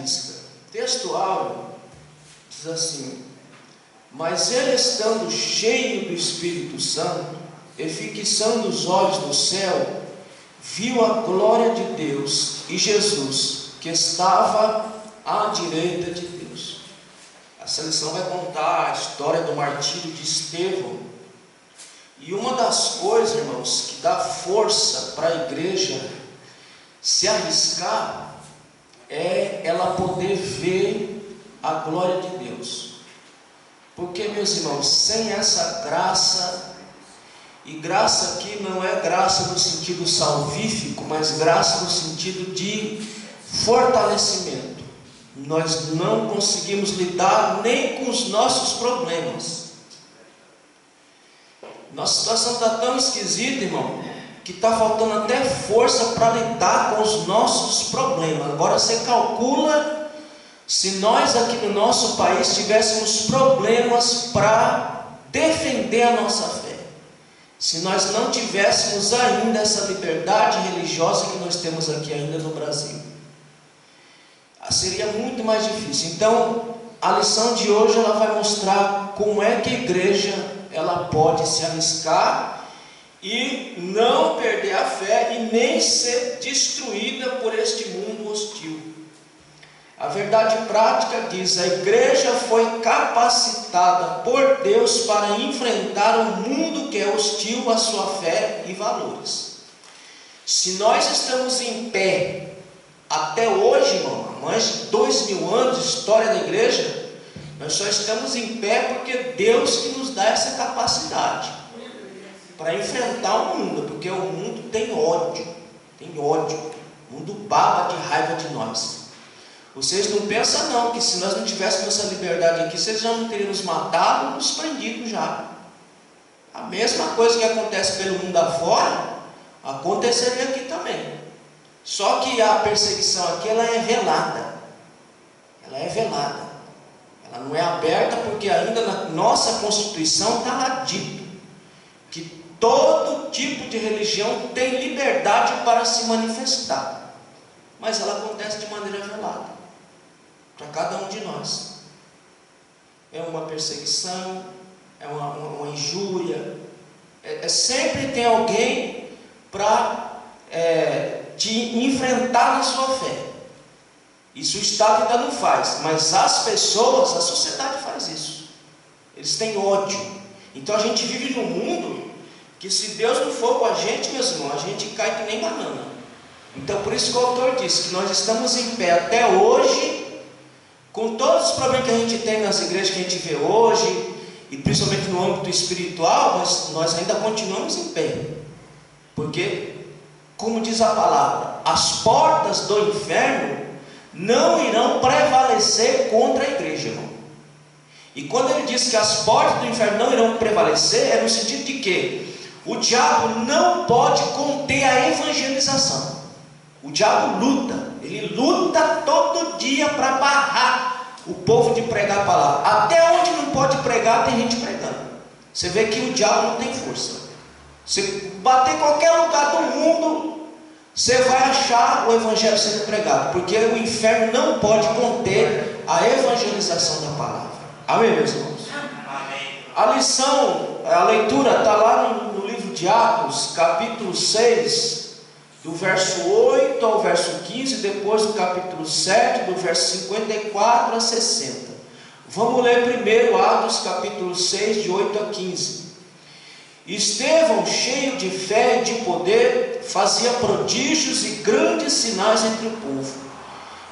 física. Textual diz assim: mas ele, estando cheio do Espírito Santo e fixando os olhos no céu, viu a glória de Deus e Jesus, que estava à direita de Deus. Essa lição vai contar a história do martírio de Estevão. E uma das coisas, irmãos, que dá força para a igreja se arriscar é ela poder ver a glória de Deus. Porque, meus irmãos, sem essa graça, e graça aqui não é graça no sentido salvífico, mas graça no sentido de fortalecimento, nós não conseguimos lidar nem com os nossos problemas. Nossa situação está tão esquisita, irmão, que está faltando até força para lidar com os nossos problemas. Agora você calcula se nós aqui no nosso país tivéssemos problemas para defender a nossa fé, se nós não tivéssemos ainda essa liberdade religiosa que nós temos aqui ainda no Brasil, seria muito mais difícil. Então a lição de hoje ela vai mostrar como é que a igreja ela pode se arriscar e não perder a fé e nem ser destruída por este mundo hostil. A verdade prática diz: a igreja foi capacitada por Deus para enfrentar um mundo que é hostil à sua fé e valores. Se nós estamos em pé até hoje, irmão, mais de 2000 anos de história da igreja, nós só estamos em pé porque Deus que nos dá essa capacidade para enfrentar o mundo, porque o mundo tem ódio, o mundo baba de raiva de nós. Vocês não pensam não, que se nós não tivéssemos essa liberdade aqui, vocês já não teriam nos matado, nos prendido já. A mesma coisa que acontece pelo mundo afora, aconteceria aqui também. Só que a perseguição aqui, ela é velada. Ela não é aberta, porque ainda na nossa Constituição está lá dito que todo tipo de religião tem liberdade para se manifestar. Mas ela acontece de maneira velada para cada um de nós. É uma perseguição, é uma injúria, sempre tem alguém para te enfrentar na sua fé. Isso o Estado ainda não faz, mas as pessoas, a sociedade faz isso. Eles têm ódio. Então a gente vive num mundo que, se Deus não for com a gente, meus irmãos, a gente cai que nem banana. Então por isso que o autor diz que nós estamos em pé até hoje, com todos os problemas que a gente tem nas igrejas que a gente vê hoje, e principalmente no âmbito espiritual, nós ainda continuamos em pé. Porque, como diz a palavra, as portas do inferno não irão prevalecer contra a igreja, irmão. E quando ele diz que as portas do inferno não irão prevalecer, é no sentido de que o diabo não pode conter a evangelização. O diabo luta, ele luta todo dia para barrar o povo de pregar a palavra. Até onde não pode pregar, tem gente pregando. Você vê que o diabo não tem força. Você bater em qualquer lugar do mundo, você vai achar o evangelho sendo pregado, porque o inferno não pode conter a evangelização da palavra. Amém, meus irmãos? Amém. A lição, a leitura está lá no livro de Atos, capítulo 6, do verso 8 ao verso 15, depois do capítulo 7, do verso 54 a 60. Vamos ler primeiro Atos capítulo 6, de 8 a 15. Estevão, cheio de fé e de poder, fazia prodígios e grandes sinais entre o povo.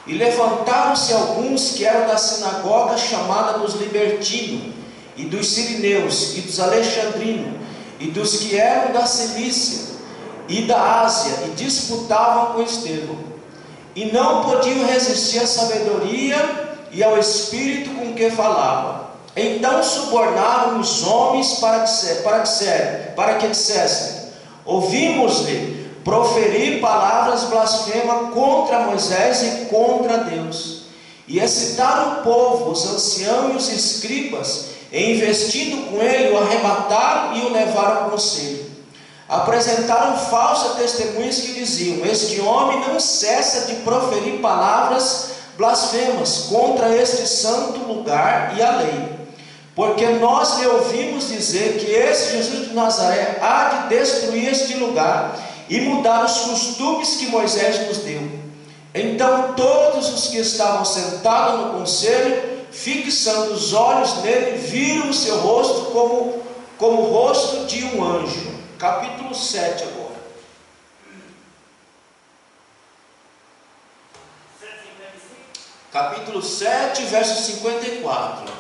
E levantaram-se alguns que eram da sinagoga chamada dos libertinos, e dos sirineus, e dos alexandrinos, e dos que eram da Cilícia e da Ásia, e disputavam com Estevão. E não podiam resistir à sabedoria e ao espírito com que falava. Então subornaram os homens para que dissessem: ouvimos-lhe proferir palavras blasfemas contra Moisés e contra Deus. E excitaram o povo, os anciãos e os escribas, e investindo com ele, o arrebataram e o levaram ao conselho. Apresentaram falsas testemunhas que diziam: este homem não cessa de proferir palavras blasfemas contra este santo lugar e a lei. Porque nós lhe ouvimos dizer que esse Jesus de Nazaré há de destruir este lugar e mudar os costumes que Moisés nos deu. Então todos os que estavam sentados no conselho, fixando os olhos nele, viram o seu rosto como o rosto de um anjo. Capítulo 7 agora. Capítulo 7, verso 54.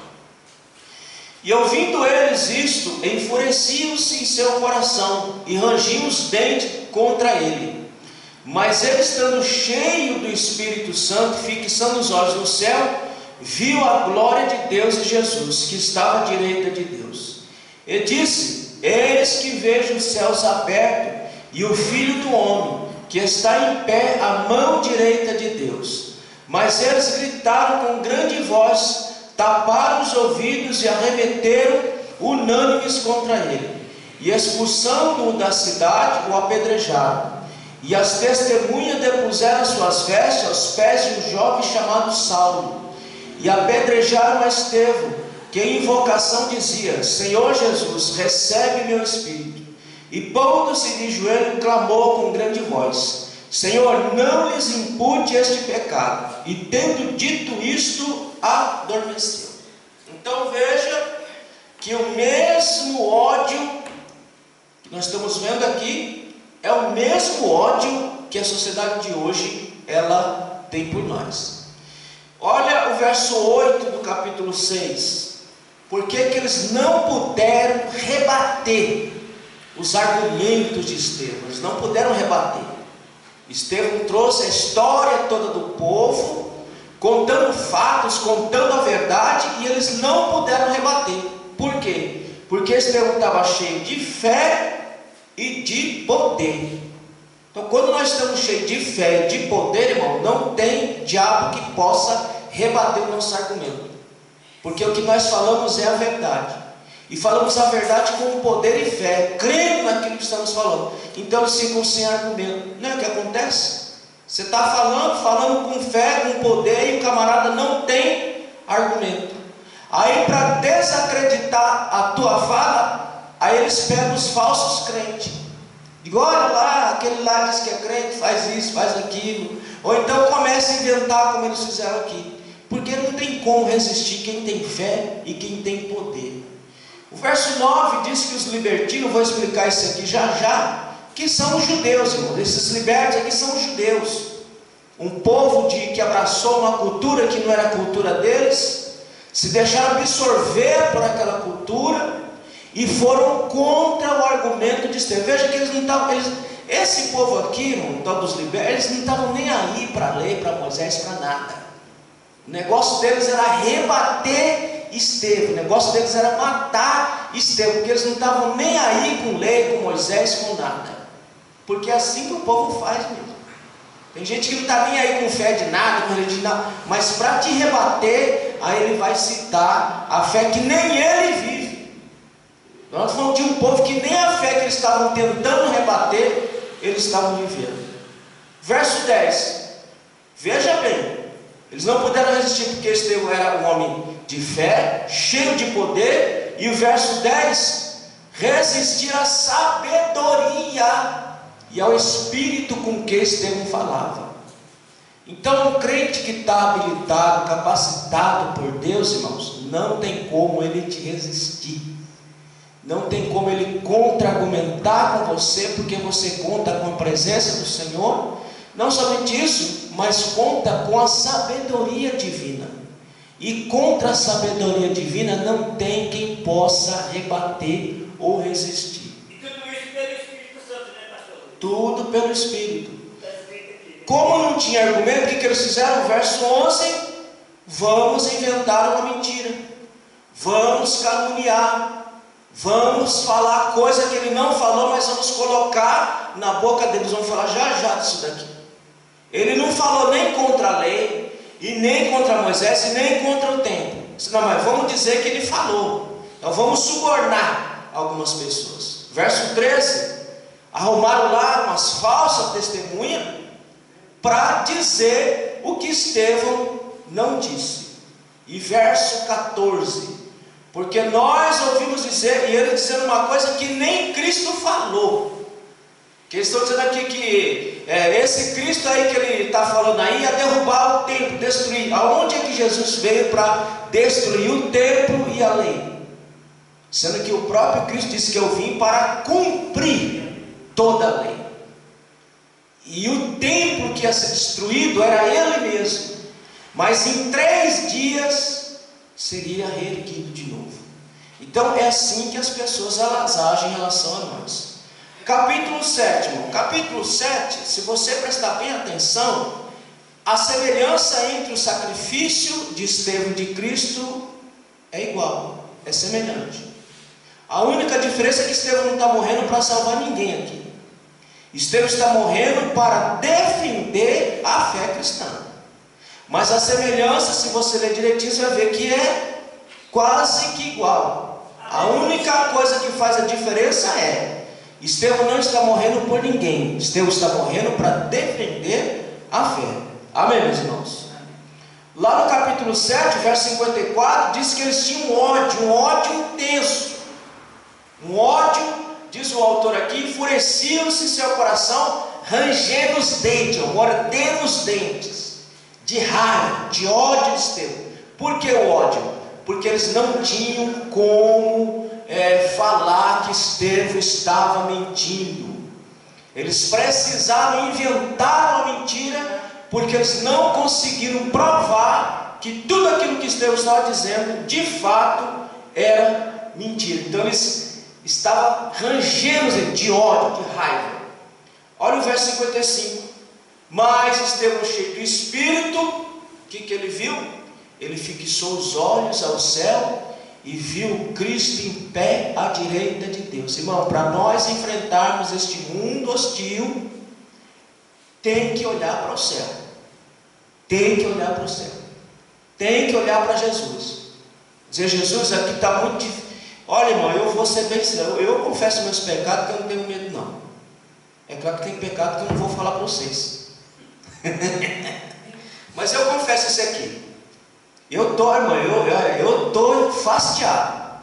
E ouvindo eles isto, enfureciam-se em seu coração e rangiam os dentes contra ele. Mas ele, estando cheio do Espírito Santo, fixando os olhos no céu, viu a glória de Deus e Jesus, que estava à direita de Deus. E disse: eis que vejo os céus abertos e o Filho do Homem, que está em pé à mão direita de Deus. Mas eles gritaram com grande voz, taparam os ouvidos e arremeteram unânimes contra ele. E expulsando-o da cidade, o apedrejaram. E as testemunhas depuseram suas vestes aos pés de um jovem chamado Saulo. E apedrejaram a Estevão, que em invocação dizia: Senhor Jesus, recebe meu espírito. E pondo-se de joelho, clamou com grande voz: Senhor, não lhes impute este pecado. E tendo dito isto, adormeceu. Então veja que o mesmo ódio que nós estamos vendo aqui é o mesmo ódio que a sociedade de hoje ela tem por nós. Olha o verso 8 do capítulo 6. Por que eles não puderam rebater os argumentos de Estevão? Eles não puderam rebater. Estevão trouxe a história toda do povo, contando fatos, contando a verdade, e eles não puderam rebater. Por quê? Porque Estevão estava cheio de fé e de poder. Então, quando nós estamos cheios de fé e de poder, irmão, não tem diabo que possa rebater o nosso argumento, porque o que nós falamos é a verdade, e falamos a verdade com poder e fé, crendo naquilo que estamos falando. Então eles ficam sem argumento. Não é o que acontece? Você está falando com fé, com poder, e o camarada não tem argumento. Aí, para desacreditar a tua fala, aí eles pegam os falsos crentes. Digo, olha lá, aquele lá diz que é crente, faz isso, faz aquilo. Ou então começa a inventar como eles fizeram aqui. Porque não tem como resistir quem tem fé e quem tem poder. O verso 9 diz que os libertinos, vou explicar isso aqui já, que são os judeus, irmãos. Esses libertos aqui são os judeus. Um povo que abraçou uma cultura que não era a cultura deles, se deixaram absorver por aquela cultura e foram contra o argumento de Estevão. Veja que eles não estavam, esse povo aqui, irmão, tal dos libertos, eles não estavam nem aí para a lei, para Moisés, para nada. O negócio deles era rebater Estevão, o negócio deles era matar Estevão, porque eles não estavam nem aí com lei, com Moisés, com nada. Porque é assim que o povo faz mesmo. Tem gente que não está nem aí com fé de nada, com religião de nada, mas para te rebater, aí ele vai citar a fé que nem ele vive. Nós falamos de um povo que nem a fé que eles estavam tentando rebater, eles estavam vivendo. Verso 10, veja bem, eles não puderam resistir porque Estevão era um homem de fé, cheio de poder. E o verso 10, resistir à sabedoria e ao espírito com que Estevão falava. Então um crente que está habilitado, capacitado por Deus, irmãos, não tem como ele te resistir. Não tem como ele contra-argumentar com você, porque você conta com a presença do Senhor. Não somente isso, mas conta com a sabedoria divina. E contra a sabedoria divina não tem quem possa rebater ou resistir. E tudo isso pelo Espírito Santo, né, pastor? Tudo pelo Espírito. Como não tinha argumento, o que eles fizeram? Verso 11: vamos inventar uma mentira, vamos caluniar, vamos falar coisa que ele não falou, mas vamos colocar na boca deles. Vamos falar já disso daqui. Ele não falou nem contra a lei, e nem contra Moisés, e nem contra o templo. Não, mas vamos dizer que ele falou. Então vamos subornar algumas pessoas. Verso 13: arrumaram lá umas falsas testemunhas para dizer o que Estevão disse. E verso 14: porque nós ouvimos dizer, e ele dizendo uma coisa que nem Cristo falou. Que eles estão dizendo aqui que esse Cristo aí que ele está falando aí ia derrubar o templo, destruir. Aonde é que Jesus veio para destruir o templo e a lei? Sendo que o próprio Cristo disse que eu vim para cumprir toda a lei. E o templo que ia ser destruído era ele mesmo. Mas em 3 dias seria reerguido de novo. Então é assim que as pessoas elas agem em relação a nós. Capítulo 7. Capítulo 7, se você prestar bem atenção, a semelhança entre o sacrifício de Estevão e de Cristo é igual, é semelhante. A única diferença é que Estevão não está morrendo para salvar ninguém aqui. Estevão está morrendo para defender a fé cristã. Mas a semelhança, se você ler direitinho, você vai ver que é quase que igual. A única coisa que faz a diferença é: Estevão não está morrendo por ninguém. Estevão está morrendo para defender a fé. Amém, meus irmãos? Lá no capítulo 7, verso 54, diz que eles tinham um ódio intenso. Um ódio, diz o autor aqui, enfureciam-se em seu coração, rangendo os dentes, mordendo os dentes, de raiva, de ódio de Estevão. Por que o ódio? Porque eles não tinham como falar que Estevão estava mentindo. Eles precisaram inventar uma mentira, porque eles não conseguiram provar que tudo aquilo que Estevão estava dizendo de fato era mentira. Então eles estavam rangendo de ódio, de raiva. Olha o verso 55. Mas Estevão, cheio do Espírito, o que ele viu? Ele fixou os olhos ao céu e viu Cristo em pé à direita de Deus. Irmão, para nós enfrentarmos este mundo hostil, tem que olhar para o céu. Tem que olhar para o céu. Tem que olhar para Jesus. Dizer: Jesus, aqui está muito difícil. Olha, irmão, eu vou ser bem sincero. Eu confesso meus pecados, que eu não tenho medo, não. É claro que tem pecado que eu não vou falar para vocês. Mas eu confesso isso aqui. Eu estou, irmão, eu estou fastidiado.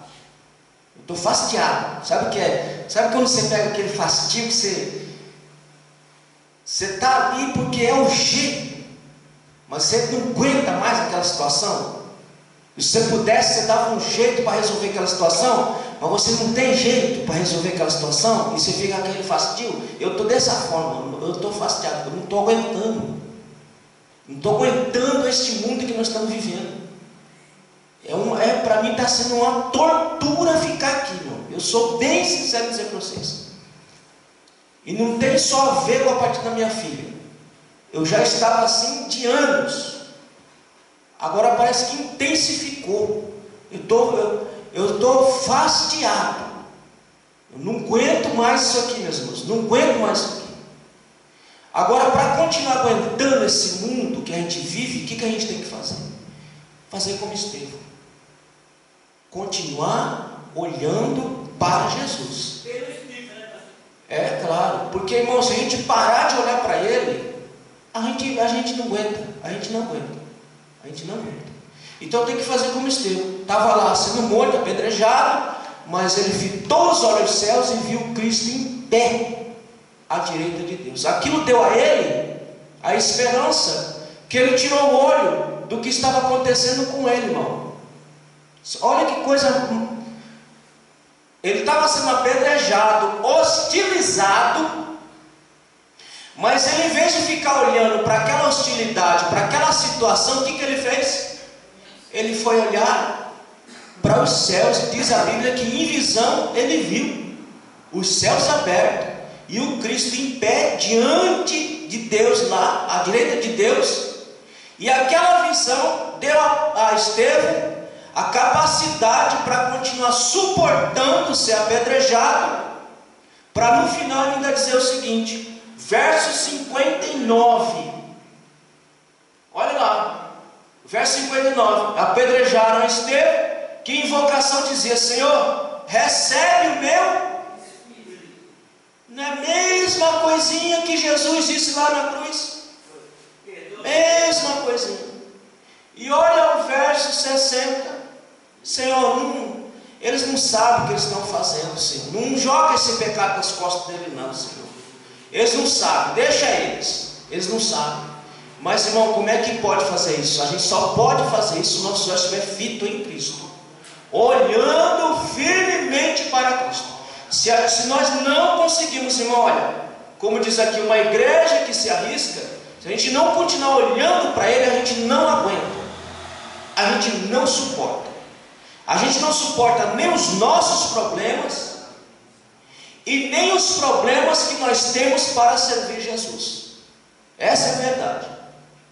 Eu estou fastidiado. Sabe o que é? Sabe quando você pega aquele fastio que você está ali porque é o jeito, mas você não aguenta mais aquela situação? Se você pudesse, você dava um jeito para resolver aquela situação, mas você não tem jeito para resolver aquela situação, e você fica com aquele fastio. Eu estou dessa forma, eu estou fastidiado, eu não estou aguentando. Não estou aguentando este mundo que nós estamos vivendo. Para mim está sendo uma tortura ficar aqui, irmão. Eu sou bem sincero em dizer para vocês. E não tem só a ver com a parte da minha filha. Eu já estava assim de anos. Agora parece que intensificou. Eu estou fastidiado. Eu não aguento mais isso aqui, meus irmãos. Não aguento mais isso aqui. Agora, para continuar aguentando esse mundo que a gente vive, o que a gente tem que fazer? Fazer como Estevão. Continuar olhando para Jesus. É claro. Porque, irmão, se a gente parar de olhar para Ele, a gente não aguenta. A gente não aguenta. Então tem que fazer como Estevão. Estava lá sendo morto, apedrejado, mas ele fitou os olhos aos céus e viu Cristo em pé à direita de Deus. Aquilo deu a ele a esperança, que ele tirou o olho do que estava acontecendo com ele, irmão. Olha que coisa. Ele estava sendo apedrejado, hostilizado, mas ele, em vez de ficar olhando para aquela hostilidade, para aquela situação, o que ele fez? Ele foi olhar para os céus, e diz a Bíblia que em visão ele viu os céus abertos e o Cristo em pé diante de Deus lá, à direita de Deus. E aquela visão deu a Estevão a capacidade para continuar suportando ser apedrejado, para no final ainda dizer o seguinte, verso 59, olha lá, verso 59, apedrejaram Estevão, que invocação dizia: Senhor, recebe o meu. Não é a mesma coisinha que Jesus disse lá na cruz? Mesma coisinha. E olha verso 60. Senhor, eles não sabem o que eles estão fazendo, Senhor. Não joga esse pecado nas costas dele, não, Senhor. Eles não sabem, deixa eles não sabem. Mas, irmão, como é que pode fazer isso? A gente só pode fazer isso se o nosso olho estiver fito em Cristo, olhando firmemente para Cristo. Se nós não conseguimos, irmão, olha, como diz aqui, uma igreja que se arrisca, se a gente não continuar olhando para Ele, a gente não aguenta, a gente não suporta. A gente não suporta nem os nossos problemas e nem os problemas que nós temos para servir Jesus. Essa é a verdade.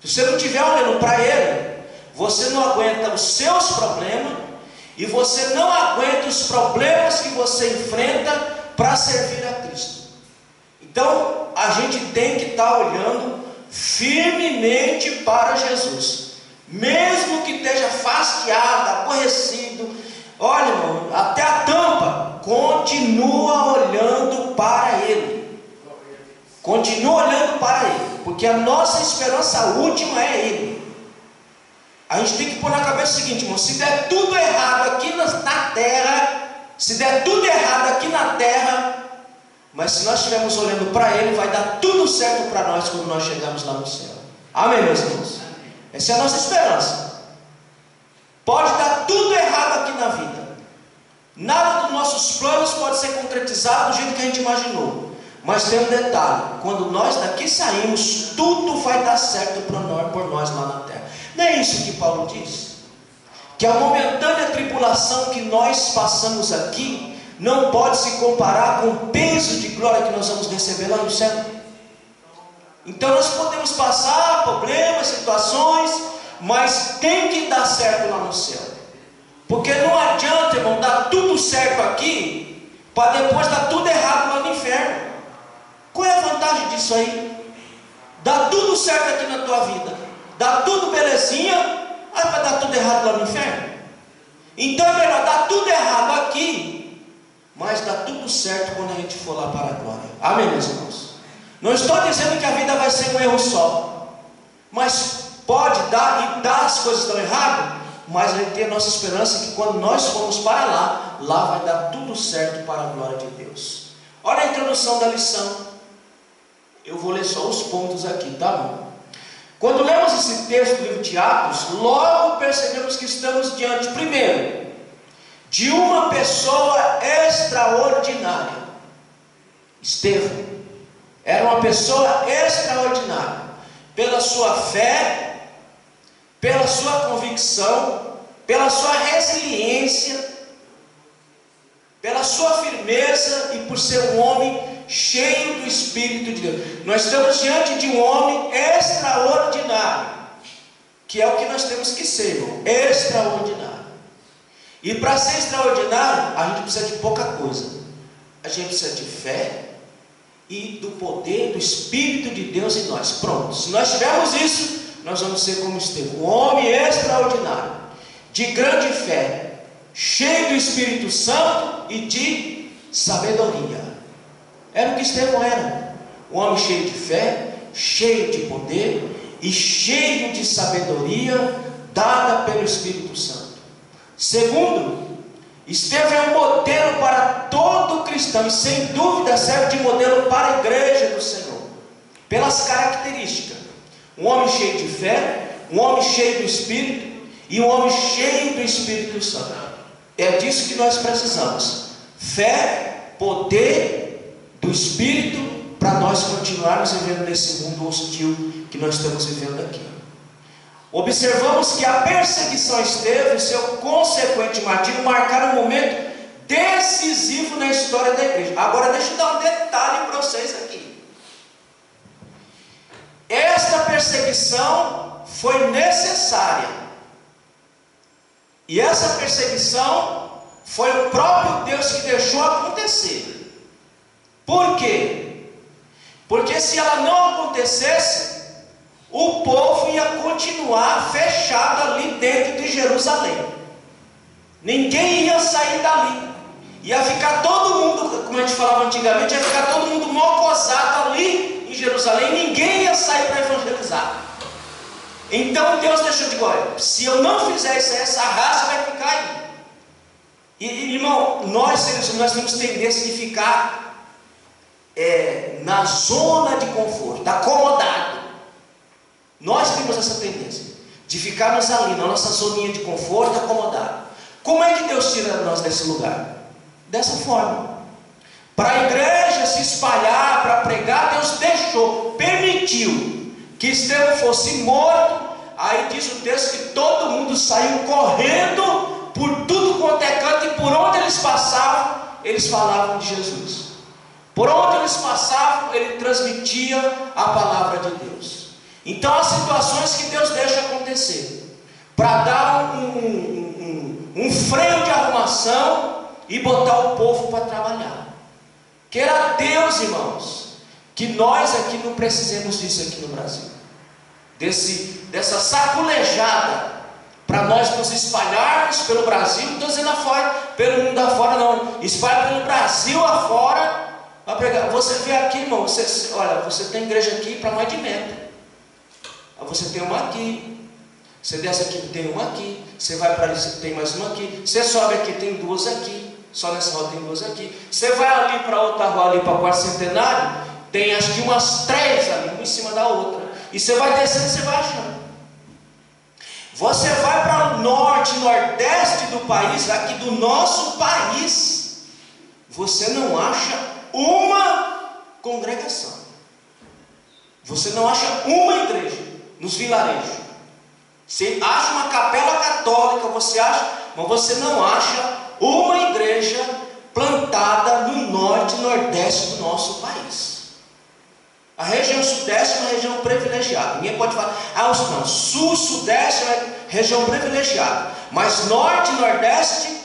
Se você não estiver olhando para Ele, você não aguenta os seus problemas e você não aguenta os problemas que você enfrenta para servir a Cristo. Então, a gente tem que estar olhando firmemente para Jesus. Mesmo que esteja fastiado, aborrecido, olha, irmão, até a tampa, continua olhando para Ele. Continua olhando para Ele, porque a nossa esperança última é Ele. A gente tem que pôr na cabeça o seguinte, irmão: se der tudo errado aqui na terra, mas se nós estivermos olhando para Ele, vai dar tudo certo para nós quando nós chegarmos lá no céu. Amém, meus irmãos? Essa é a nossa esperança. Pode dar tudo errado aqui na vida, nada dos nossos planos pode ser concretizado do jeito que a gente imaginou. Mas tem um detalhe: quando nós daqui saímos, tudo vai dar certo por nós lá na terra. Não é isso que Paulo diz? Que a momentânea tribulação que nós passamos aqui não pode se comparar com o peso de glória que nós vamos receber lá no céu. Então nós podemos passar problemas, situações, mas tem que dar certo lá no céu. Porque não adianta, irmão, dar tudo certo aqui para depois dar tudo errado lá no inferno. Qual é a vantagem disso aí? Dá tudo certo aqui na tua vida, dá tudo belezinha, aí vai dar tudo errado lá no inferno. Então é melhor dar tudo errado aqui, mas dá tudo certo quando a gente for lá para a glória. Amém, meus irmãos? Não estou dizendo que a vida vai ser um erro só, mas pode dar, e dar as coisas dão errado, mas a gente tem a nossa esperança que quando nós formos para lá vai dar tudo certo para a glória de Deus. Olha a introdução da lição. Eu vou ler só os pontos aqui, tá bom? Quando lemos esse texto do livro de Atos, logo percebemos que estamos diante, primeiro, de uma pessoa extraordinária. Estevão era uma pessoa extraordinária, pela sua fé, pela sua convicção, pela sua resiliência, pela sua firmeza e por ser um homem cheio do Espírito de Deus. Nós estamos diante de um homem extraordinário, que é o que nós temos que ser, irmão, extraordinário. E para ser extraordinário, a gente precisa de pouca coisa. A gente precisa de fé e do poder do Espírito de Deus em nós. Pronto, se nós tivermos isso, nós vamos ser como Estevão, um homem extraordinário, de grande fé, cheio do Espírito Santo e de sabedoria. Era o que Estevão era, um homem cheio de fé, cheio de poder e cheio de sabedoria dada pelo Espírito Santo. Segundo, Estevão é um modelo para todo cristão e sem dúvida serve de modelo para a igreja do Senhor, pelas características: um homem cheio de fé, um homem cheio do Espírito e um homem cheio do Espírito Santo. É disso que nós precisamos: fé, poder do Espírito, para nós continuarmos vivendo nesse mundo hostil que nós estamos vivendo aqui. Observamos que a perseguição a Estevão e seu consequente martírio marcaram um momento decisivo na história da igreja. Agora deixa eu dar um detalhe para vocês aqui. Esta perseguição foi necessária, e essa perseguição foi o próprio Deus que deixou acontecer. Por quê? Porque se ela não acontecesse, o povo ia continuar fechado ali dentro de Jerusalém. Ninguém ia sair dali. Ia ficar todo mundo, como a gente falava antigamente, ia ficar todo mundo mocosado ali em Jerusalém. Ninguém ia sair para evangelizar. Então Deus deixou de olha, se eu não fizer isso, essa raça vai ficar aí. E irmão, nós seres humanos temos tendência de ficar na zona de conforto, acomodado. Nós temos essa tendência de ficarmos ali na nossa zoninha de conforto, acomodado. Como é que Deus tira nós desse lugar? Dessa forma. Para a igreja se espalhar, para pregar, Deus deixou, permitiu que Estevão fosse morto. Aí diz o texto que todo mundo saiu correndo por tudo quanto é canto, e por onde eles passavam, eles falavam de Jesus. Por onde eles passavam, ele transmitia a palavra de Deus. Então há situações que Deus deixa acontecer para dar um freio de arrumação e botar o povo para trabalhar. Queira Deus, irmãos, que nós aqui não precisemos disso aqui no Brasil, dessa saculejada, para nós nos espalharmos pelo Brasil. Não estou dizendo afora, pelo mundo afora, não. Espalha pelo Brasil afora para pregar. Você vê aqui, irmão, olha, você tem igreja aqui para mais de metro. Você tem uma aqui. Você desce aqui, tem uma aqui. Você vai para ali, tem mais uma aqui. Você sobe aqui, tem duas aqui. Só nessa rua tem duas aqui. Você vai ali para outra rua, ali para o Quarto Centenário, tem acho que umas 3 ali, uma em cima da outra. E você vai descendo, você vai achando. Você vai para o norte, nordeste do país, aqui do nosso país, você não acha uma congregação. Você não acha uma igreja nos vilarejos. Você acha uma capela católica, você acha, mas você não acha uma igreja plantada no norte e nordeste do nosso país. A região sudeste é uma região privilegiada. Ninguém pode falar, não, sul, sudeste é uma região privilegiada. Mas norte e nordeste,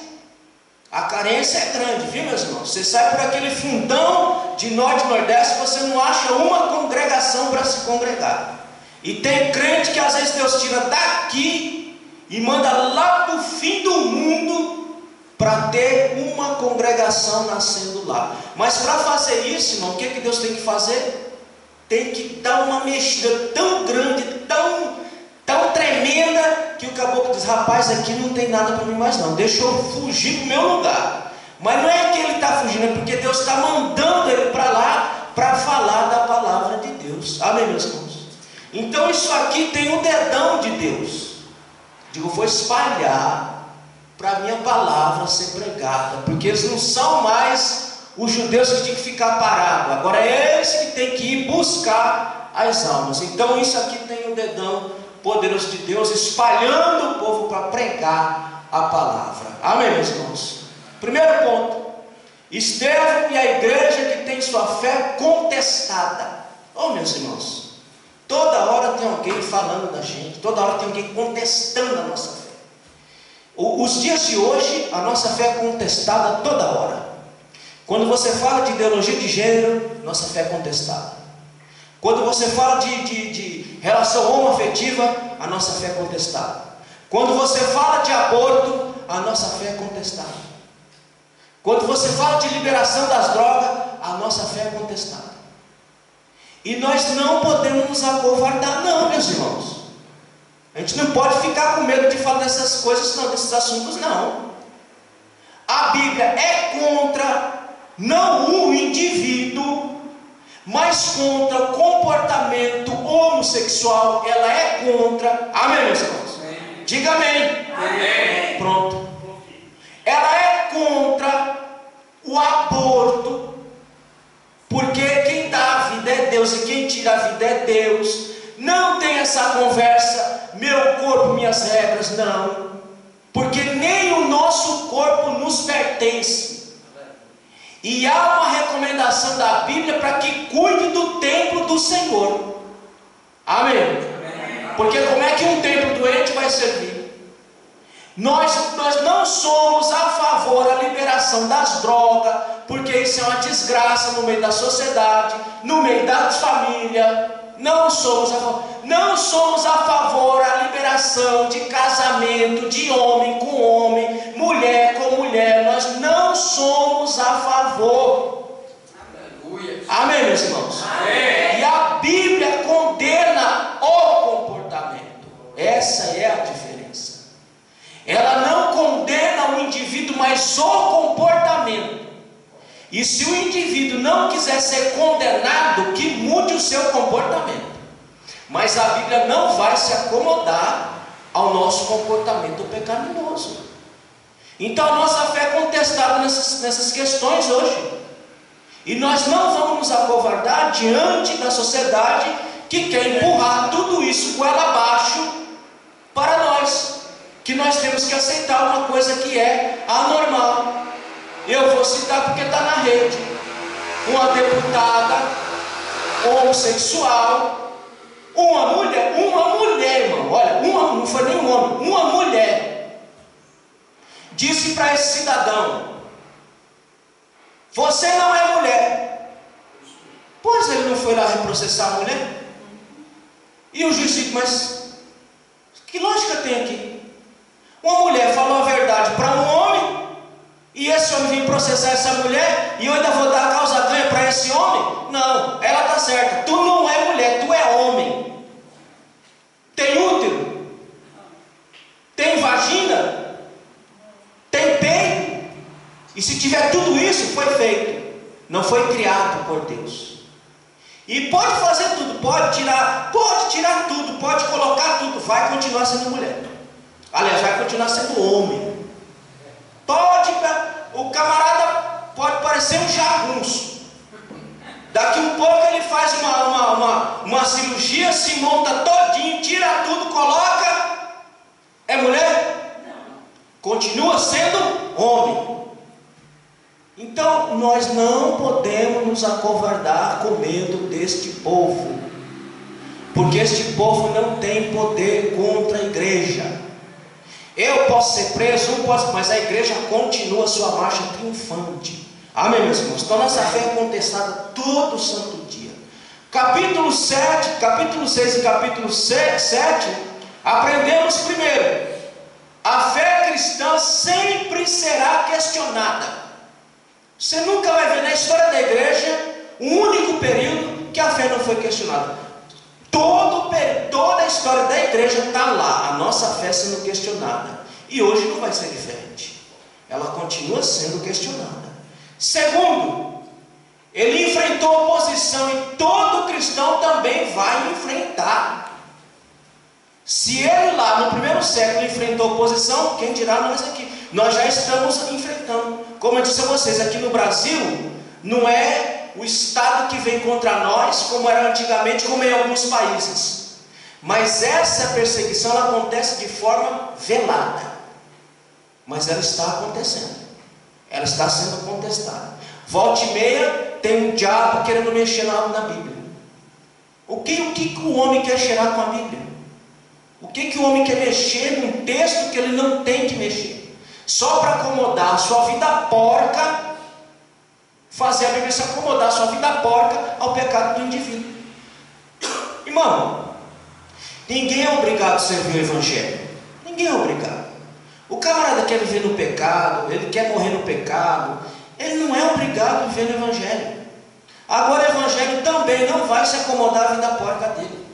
a carência é grande, viu, meus irmãos? Você sai por aquele fundão de norte e nordeste, você não acha uma congregação para se congregar. E tem crente que às vezes Deus tira daqui e manda lá para o fim do mundo para ter uma congregação nascendo lá. Mas para fazer isso, irmão, o que Deus tem que fazer? Tem que dar uma mexida tão grande, tão tremenda, que o caboclo diz, rapaz, aqui não tem nada para mim mais não, deixa eu fugir para o meu lugar. Mas não é que ele está fugindo, é porque Deus está mandando ele para lá, para falar da palavra de Deus. Amém, meus irmãos? Então isso aqui tem um dedão de Deus. Digo, vou espalhar para a minha palavra ser pregada, porque eles não são mais os judeus que tinham que ficar parados, agora é eles que têm que ir buscar as almas. Então isso aqui tem um dedão poderoso de Deus, espalhando o povo para pregar a palavra. Amém, meus irmãos? Primeiro ponto, Estevão e a igreja que tem sua fé contestada. Oh, meus irmãos, toda hora tem alguém falando da gente, toda hora tem alguém contestando a nossa fé. Os dias de hoje, a nossa fé é contestada toda hora. Quando você fala de ideologia de gênero, nossa fé é contestada. Quando você fala de relação homoafetiva, a nossa fé é contestada. Quando você fala de aborto, a nossa fé é contestada. Quando você fala de liberação das drogas, a nossa fé é contestada. E nós não podemos nos acovardar, não, meus irmãos. A gente não pode ficar com medo de falar dessas coisas, não, desses assuntos, não. A Bíblia é contra não o indivíduo, mas contra o comportamento homossexual. Ela é contra. Amém, meus irmãos? Amém. Diga amém. Amém. Pronto. Ela é contra o aborto, porque quem dá a vida é Deus e quem tira a vida é Deus. Não tem essa conversa, meu corpo, minhas regras, não, porque nem o nosso corpo nos pertence. E há uma recomendação da Bíblia para que cuide do templo do Senhor. Amém? Amém. Porque como é que um templo doente vai servir? Nós não somos a favor da liberação das drogas, porque isso é uma desgraça no meio da sociedade, no meio das famílias. Não somos a favor da liberação de casamento de homem com homem, mulher com mulher. Nós não somos a favor. Aleluia. Amém, meus irmãos? Amém. E a Bíblia condena o comportamento. mas o comportamento. E se o indivíduo não quiser ser condenado, que mude o seu comportamento. Mas a Bíblia não vai se acomodar ao nosso comportamento pecaminoso. Então a nossa fé é contestada nessas questões hoje. E nós não vamos nos acovardar diante da sociedade que quer empurrar tudo isso goela abaixo para nós. Que nós temos que aceitar uma coisa que é anormal. Eu vou citar porque está na rede. Uma deputada homossexual, uma mulher, irmão, olha, não foi nem um homem, uma mulher, disse para esse cidadão: você não é mulher. Pois ele não foi lá reprocessar a mulher? E o juiz disse: mas que lógica tem aqui? Uma mulher falou a verdade para um homem, e esse homem vem processar essa mulher, e eu ainda vou dar a causa ganha para esse homem? Não, ela está certa. Tu não é mulher, tu é homem. Tem útero? Tem vagina? Tem peito? E se tiver tudo isso, foi feito. Não foi criado por Deus. E pode fazer tudo, pode tirar tudo, pode colocar tudo, vai continuar sendo mulher. Aliás, vai continuar sendo homem. O camarada pode parecer um jagunço. Daqui um pouco ele faz uma cirurgia, se monta todinho, tira tudo, coloca. É mulher? Continua sendo homem. Então nós não podemos nos acovardar com medo deste povo, porque este povo não tem poder contra a igreja. Eu posso ser preso, mas a igreja continua sua marcha triunfante. Amém, meus irmãos? Então nossa fé é contestada todo santo dia. Capítulo 7, capítulo 6 e capítulo 7, aprendemos primeiro: a fé cristã sempre será questionada. Você nunca vai ver na história da igreja um único período que a fé não foi questionada. Toda a história da igreja está lá, a nossa fé sendo questionada. E hoje não vai ser diferente. Ela continua sendo questionada. Segundo, ele enfrentou oposição, e todo cristão também vai enfrentar. Se ele lá no primeiro século enfrentou oposição, quem dirá nós aqui? Nós já estamos enfrentando. Como eu disse a vocês, aqui no Brasil, não é o Estado que vem contra nós, como era antigamente, como em alguns países. Mas essa perseguição ela acontece de forma velada. Mas ela está acontecendo. Ela está sendo contestada. Volta e meia tem um diabo querendo mexer na Bíblia. O que o homem quer cheirar com a Bíblia? O que o homem quer mexer num texto que ele não tem que mexer? Só para acomodar a sua vida porca, fazer a Bíblia se acomodar a sua vida porca ao pecado do indivíduo. Irmão, ninguém é obrigado a servir o Evangelho. Ninguém é obrigado. O camarada quer viver no pecado, ele quer morrer no pecado, ele não é obrigado a viver no Evangelho. Agora o Evangelho também não vai se acomodar à vida porca dele.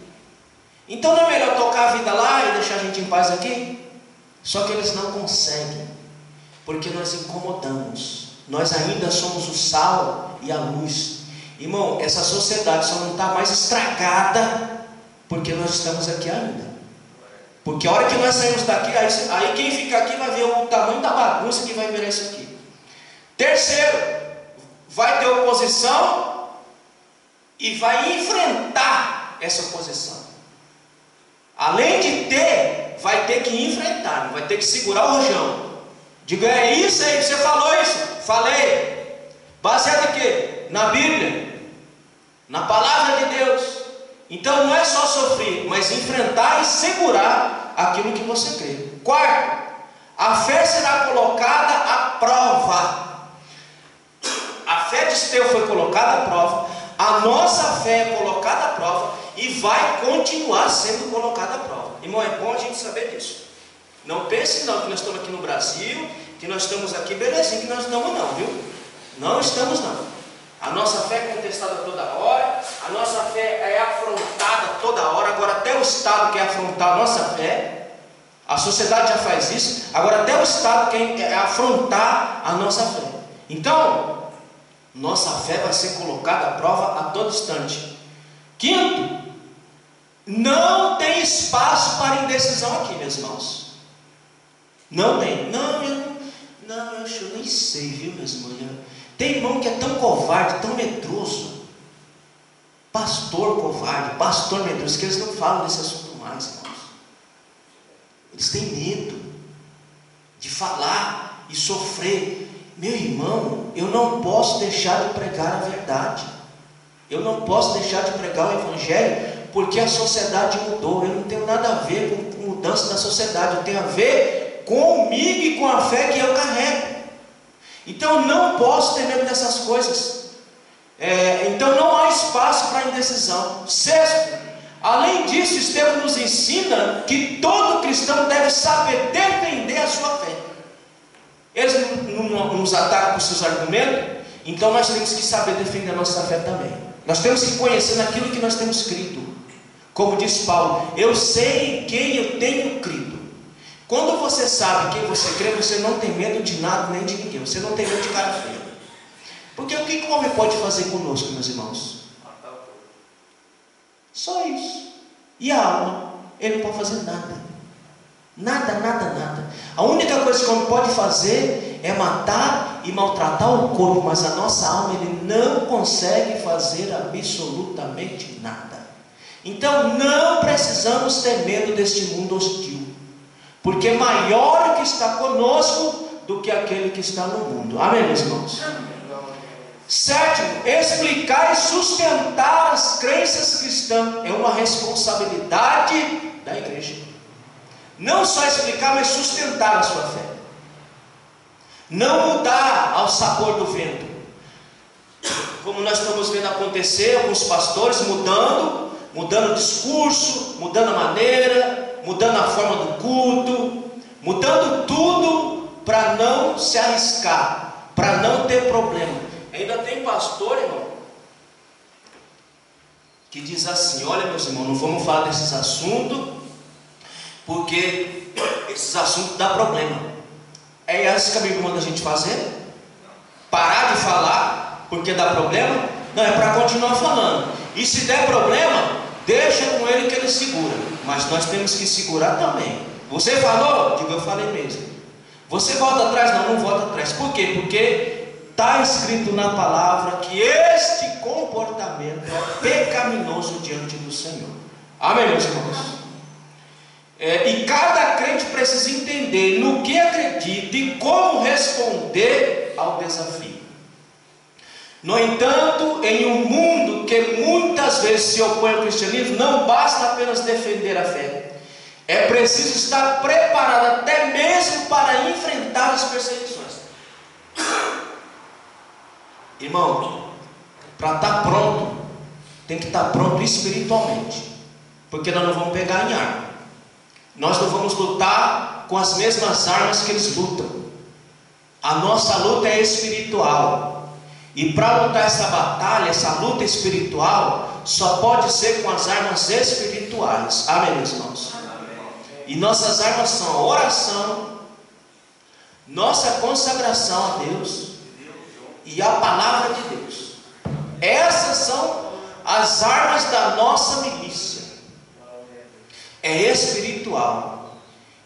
Então não é melhor tocar a vida lá e deixar a gente em paz aqui? Só que eles não conseguem, porque nós incomodamos. Nós ainda somos o sal e a luz. Irmão, essa sociedade só não está mais estragada porque nós estamos aqui ainda. Porque a hora que nós saímos daqui, aí quem fica aqui vai ver o tamanho da bagunça que vai virar isso aqui. Terceiro, vai ter oposição e vai enfrentar essa oposição. Além de ter, vai ter que enfrentar, vai ter que segurar o rojão. Diga: é isso aí, você falou isso? Falei. Baseado em quê? Na Bíblia, na palavra de Deus. Então não é só sofrer, mas enfrentar e segurar aquilo que você crê. Quarto, a fé será colocada à prova. A fé de Estevão foi colocada à prova, a nossa fé é colocada à prova e vai continuar sendo colocada à prova. Irmão, é bom a gente saber disso. Não pense não que nós estamos aqui no Brasil, que nós estamos aqui belezinho, que nós estamos não, viu? Não estamos não. A nossa fé é contestada toda hora, a nossa fé é afrontada toda hora. Agora até o Estado quer afrontar a nossa fé. A sociedade já faz isso, agora até o Estado quer afrontar a nossa fé. Então, nossa fé vai ser colocada à prova a todo instante. Quinto, não tem espaço para indecisão aqui, meus irmãos. Não tem. Não, eu nem sei, viu, meus irmãos? Tem irmão que é tão covarde, tão medroso. Pastor covarde, pastor medroso, que eles não falam desse assunto mais, irmãos. Eles têm medo de falar e sofrer. Meu irmão, eu não posso deixar de pregar a verdade. Eu não posso deixar de pregar o Evangelho, porque a sociedade mudou. Eu não tenho nada a ver com mudança da sociedade. Eu tenho a ver comigo e com a fé que eu carrego. Então eu não posso ter medo dessas coisas. Então não há espaço para indecisão. Sexto, além disso, Estevão nos ensina que todo cristão deve saber defender a sua fé. Eles não nos atacam com seus argumentos, então nós temos que saber defender a nossa fé também. Nós temos que conhecer naquilo que nós temos crido. Como diz Paulo, eu sei em quem eu tenho crido. Quando você sabe quem você crê, você não tem medo de nada nem de ninguém. Você não tem medo de cara feia. Porque o que o homem pode fazer conosco, meus irmãos? Só isso. E a alma? Ele não pode fazer nada. Nada. A única coisa que o homem pode fazer é matar e maltratar o corpo, mas a nossa alma ele não consegue fazer absolutamente nada. Então não precisamos ter medo deste mundo hostil, porque maior é o que está conosco do que aquele que está no mundo. Amém, meus irmãos? Sétimo, explicar e sustentar as crenças cristãs é uma responsabilidade da igreja. Não só explicar, mas sustentar a sua fé. Não mudar ao sabor do vento, como nós estamos vendo acontecer, alguns pastores mudando o discurso, mudando a maneira, mudando a forma do culto, mudando tudo para não se arriscar, para não ter problema. Ainda tem pastor, irmão, que diz assim: olha, meus irmãos, não vamos falar desses assuntos, porque esses assuntos dão problema. É isso que a Bíblia manda a gente fazer? Parar de falar porque dá problema? Não, é para continuar falando. E se der problema, deixa com ele que ele segura. Mas nós temos que segurar também. Você falou? Digo, eu falei mesmo. Você volta atrás? Não volta atrás. Por quê? Porque está escrito na palavra que este comportamento é pecaminoso diante do Senhor. Amém, meus irmãos? E cada crente precisa entender no que acredita e como responder ao desafio. No entanto, em um mundo que muitas vezes se opõe ao cristianismo, não basta apenas defender a fé. É preciso estar preparado até mesmo para enfrentar as perseguições. Irmão, para estar pronto, tem que estar pronto espiritualmente, porque nós não vamos pegar em arma. Nós não vamos lutar com as mesmas armas que eles lutam. A nossa luta é espiritual. E para lutar essa batalha, essa luta espiritual, só pode ser com as armas espirituais. Amém, meus irmãos? E nossas armas são a oração, nossa consagração a Deus e a palavra de Deus. Essas são as armas da nossa milícia. É espiritual.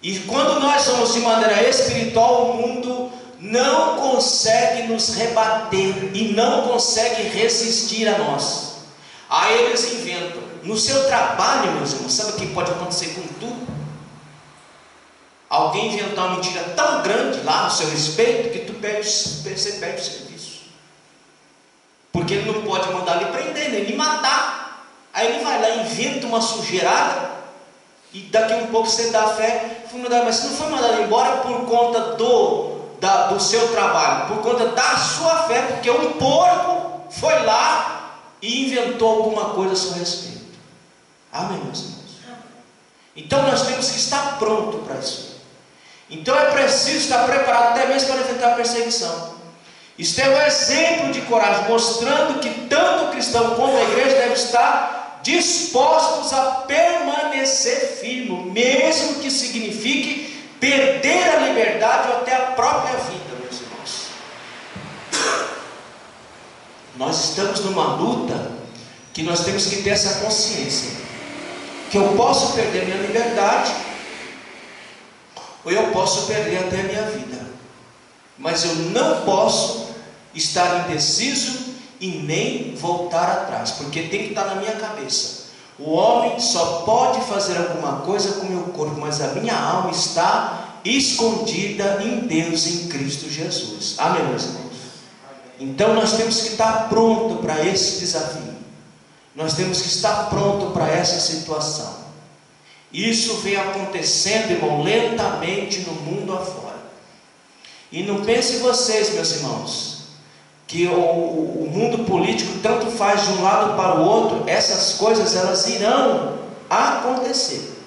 E quando nós somos de maneira espiritual, o mundo não consegue nos rebater e não consegue resistir a nós. Aí eles inventam. No seu trabalho, meus irmãos, sabe o que pode acontecer com tudo? Alguém inventar uma mentira tão grande lá no seu respeito que você perde o serviço. Porque ele não pode mandar lhe prender, nem lhe matar. Aí ele vai lá e inventa uma sujeirada. E daqui a um pouco você dá fé, mas você não foi mandado embora por conta do seu trabalho, por conta da sua fé, porque um porco foi lá e inventou alguma coisa a seu respeito. Amém, meus irmãos? Então nós temos que estar pronto para isso. Então é preciso estar preparado até mesmo para enfrentar a perseguição. Isto é um exemplo de coragem, mostrando que tanto o cristão como a igreja deve estar dispostos a permanecer firmes, mesmo que signifique perder a liberdade ou até a própria vida, meus irmãos. Nós estamos numa luta que nós temos que ter essa consciência, que eu posso perder minha liberdade, ou eu posso perder até a minha vida, mas eu não posso estar indeciso e nem voltar atrás, porque tem que estar na minha cabeça: o homem só pode fazer alguma coisa com o meu corpo, mas a minha alma está escondida em Deus, em Cristo Jesus. Amém, meus irmãos? Então nós temos que estar pronto para esse desafio, nós temos que estar pronto para essa situação. Isso vem acontecendo, irmão, lentamente no mundo afora. E não pensem vocês, meus irmãos, que o mundo político tanto faz de um lado para o outro. Essas coisas, elas irão acontecer.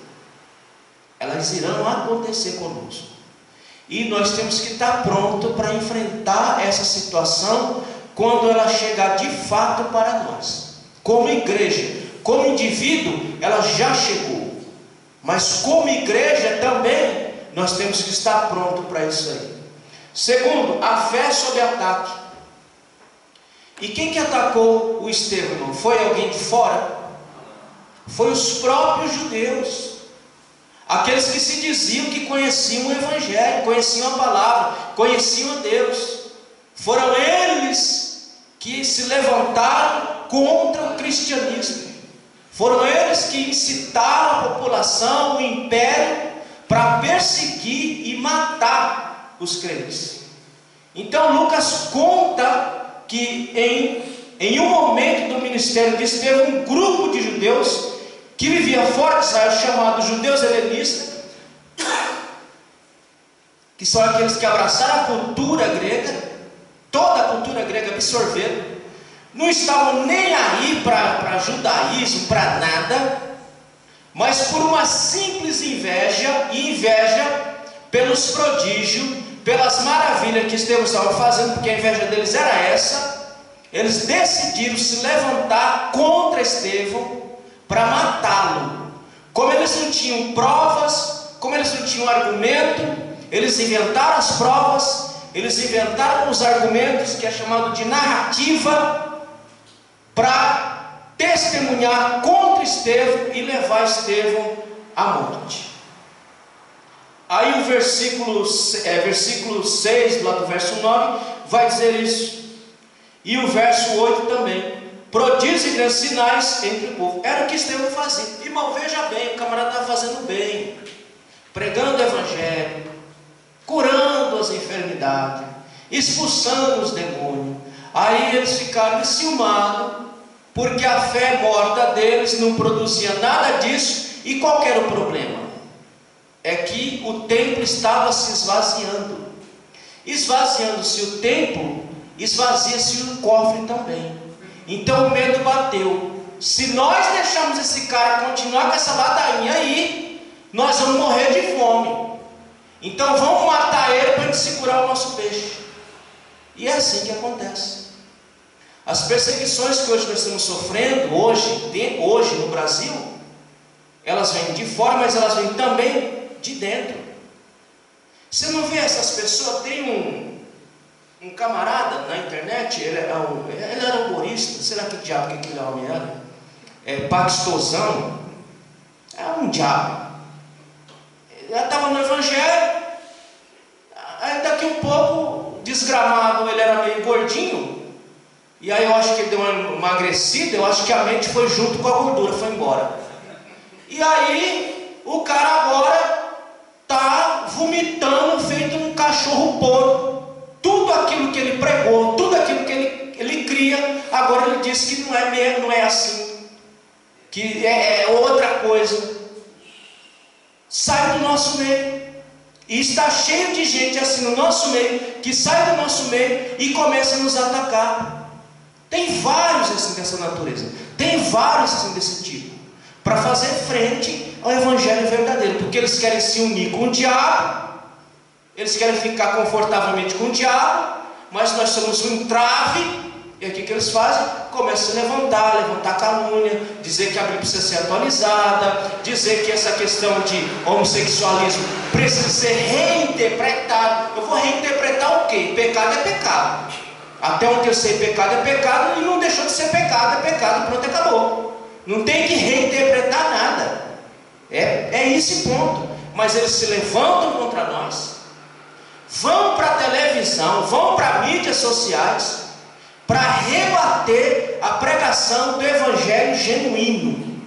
Elas irão acontecer conosco. E nós temos que estar pronto para enfrentar essa situação quando ela chegar de fato para nós. Como igreja, como indivíduo, ela já chegou. Mas como igreja também, nós temos que estar pronto para isso aí. Segundo, a fé sob ataque. E quem que atacou o Estevão, irmão? Foi alguém de fora? Foi os próprios judeus, aqueles que se diziam que conheciam o Evangelho, conheciam a palavra, conheciam a Deus. Foram eles que se levantaram contra o cristianismo. Foram eles que incitaram a população, o império, para perseguir e matar os crentes. Então Lucas conta que em um momento do ministério de Estevão, um grupo de judeus que vivia fora de Israel, chamados judeus helenistas, que são aqueles que abraçaram a cultura grega, toda a cultura grega absorveram, não estavam nem aí para judaísmo, para nada, mas por uma simples inveja, e inveja pelos prodígios, pelas maravilhas que Estevão estava fazendo, porque a inveja deles era essa, eles decidiram se levantar contra Estevão para matá-lo. Como eles não tinham provas, como eles não tinham argumento, eles inventaram as provas, eles inventaram os argumentos, que é chamado de narrativa, para testemunhar contra Estevão e levar Estevão à morte. Aí o versículo 6, lá do verso 9, vai dizer isso. E o verso 8 também: prodígios e grandes sinais entre o povo. Era o que Estevão fazia. Irmão, veja bem, o camarada estava fazendo bem, pregando o Evangelho, curando as enfermidades, expulsando os demônios. Aí eles ficaram enciumados, porque a fé morta deles não produzia nada disso. E qual que era o problema? É que o templo estava se esvaziando. Esvaziando-se o templo, esvazia-se o cofre também. Então o medo bateu. Se nós deixarmos esse cara continuar com essa ladainha aí, nós vamos morrer de fome. Então vamos matar ele para gente segurar o nosso peixe. E é assim que acontece. As perseguições que hoje nós estamos sofrendo, hoje no Brasil, elas vêm de fora, mas elas vêm também de dentro. Você não vê essas pessoas? Tem um camarada na internet, ele era humorista, sei lá que diabo que aquele homem era, pastosão, é um diabo. Ele estava no Evangelho, aí daqui um pouco, desgramado, ele era meio gordinho, e aí eu acho que ele deu uma emagrecida, eu acho que a mente foi junto com a gordura, foi embora. E aí o cara agora está vomitando feito um cachorro porco. Tudo aquilo que ele pregou, tudo aquilo que ele cria, agora ele diz que não é assim, que é outra coisa. Sai do nosso meio. E está cheio de gente assim no nosso meio, que sai do nosso meio e começa a nos atacar. Tem vários assim dessa natureza, tem vários assim desse tipo, para fazer frente ao Evangelho verdadeiro, porque eles querem se unir com o diabo, eles querem ficar confortavelmente com o diabo, mas nós somos um entrave, E aqui que eles fazem? Começam a se levantar calúnia, dizer que a Bíblia precisa ser atualizada, dizer que essa questão de homossexualismo precisa ser reinterpretada. Eu vou reinterpretar o quê? Pecado é pecado. Até onde eu sei, pecado é pecado, e não deixou de ser pecado, é pecado, pronto, acabou. Não tem que reinterpretar nada. É esse ponto. Mas eles se levantam contra nós, vão para a televisão, vão para mídias sociais, para rebater a pregação do Evangelho genuíno,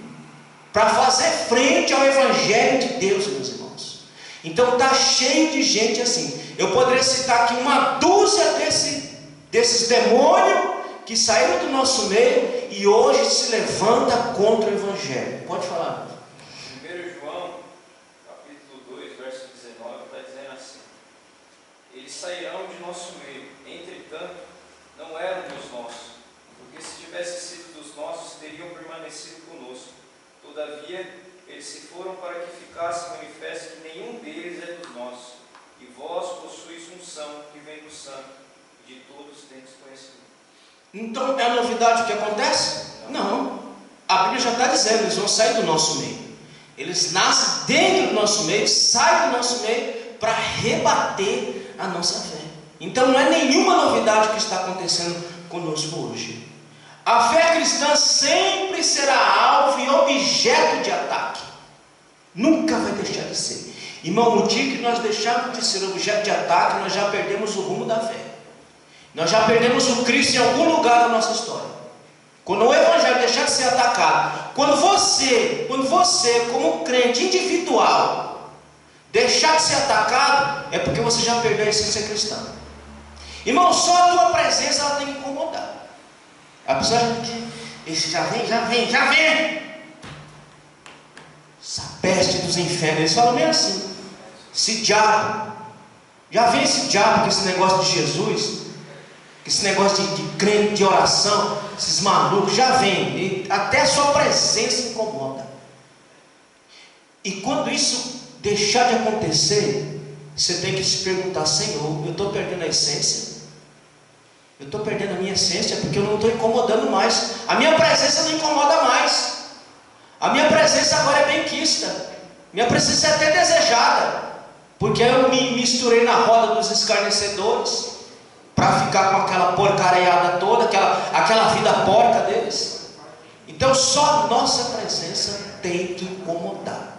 para fazer frente ao Evangelho de Deus, meus irmãos. Então está cheio de gente assim. Eu poderia citar aqui uma dúzia desses demônios que saíram do nosso meio e hoje se levanta contra o Evangelho. Pode falar. 1 João, capítulo 2, verso 19, está dizendo assim: eles sairão de nosso meio, entretanto, não eram dos nossos, porque se tivessem sido dos nossos, teriam permanecido conosco. Todavia, eles se foram para que ficasse manifesto que nenhum deles é dos nossos, e vós possuís unção que vem do Santo, e de todos tendes conhecimento. Então é novidade o que acontece? Não. A Bíblia já está dizendo, eles vão sair do nosso meio. Eles nascem dentro do nosso meio, saem do nosso meio para rebater a nossa fé. Então não é nenhuma novidade que está acontecendo conosco hoje. A fé cristã sempre será alvo e objeto de ataque. Nunca vai deixar de ser. Irmão, no dia que nós deixarmos de ser objeto de ataque, nós já perdemos o rumo da fé. Nós já perdemos o Cristo em algum lugar da nossa história. Quando o Evangelho deixar de ser atacado, quando você como crente individual, deixar de ser atacado, é porque você já perdeu a essência cristã. Irmão, só a tua presença ela tem que incomodar. A pessoa já vem. Essa peste dos infernos, eles falam meio assim. Esse diabo, já vem esse diabo com esse negócio de Jesus, esse negócio de crente, de oração, esses malucos, já vem. E até a sua presença incomoda. E quando isso deixar de acontecer, você tem que se perguntar: Senhor, eu estou perdendo a essência? Eu estou perdendo a minha essência porque eu não estou incomodando mais. A minha presença não incomoda mais. A minha presença agora é benquista. Minha presença é até desejada, porque eu me misturei na roda dos escarnecedores para ficar com aquela porcariada toda, aquela vida porca deles. Então só nossa presença tem que incomodar.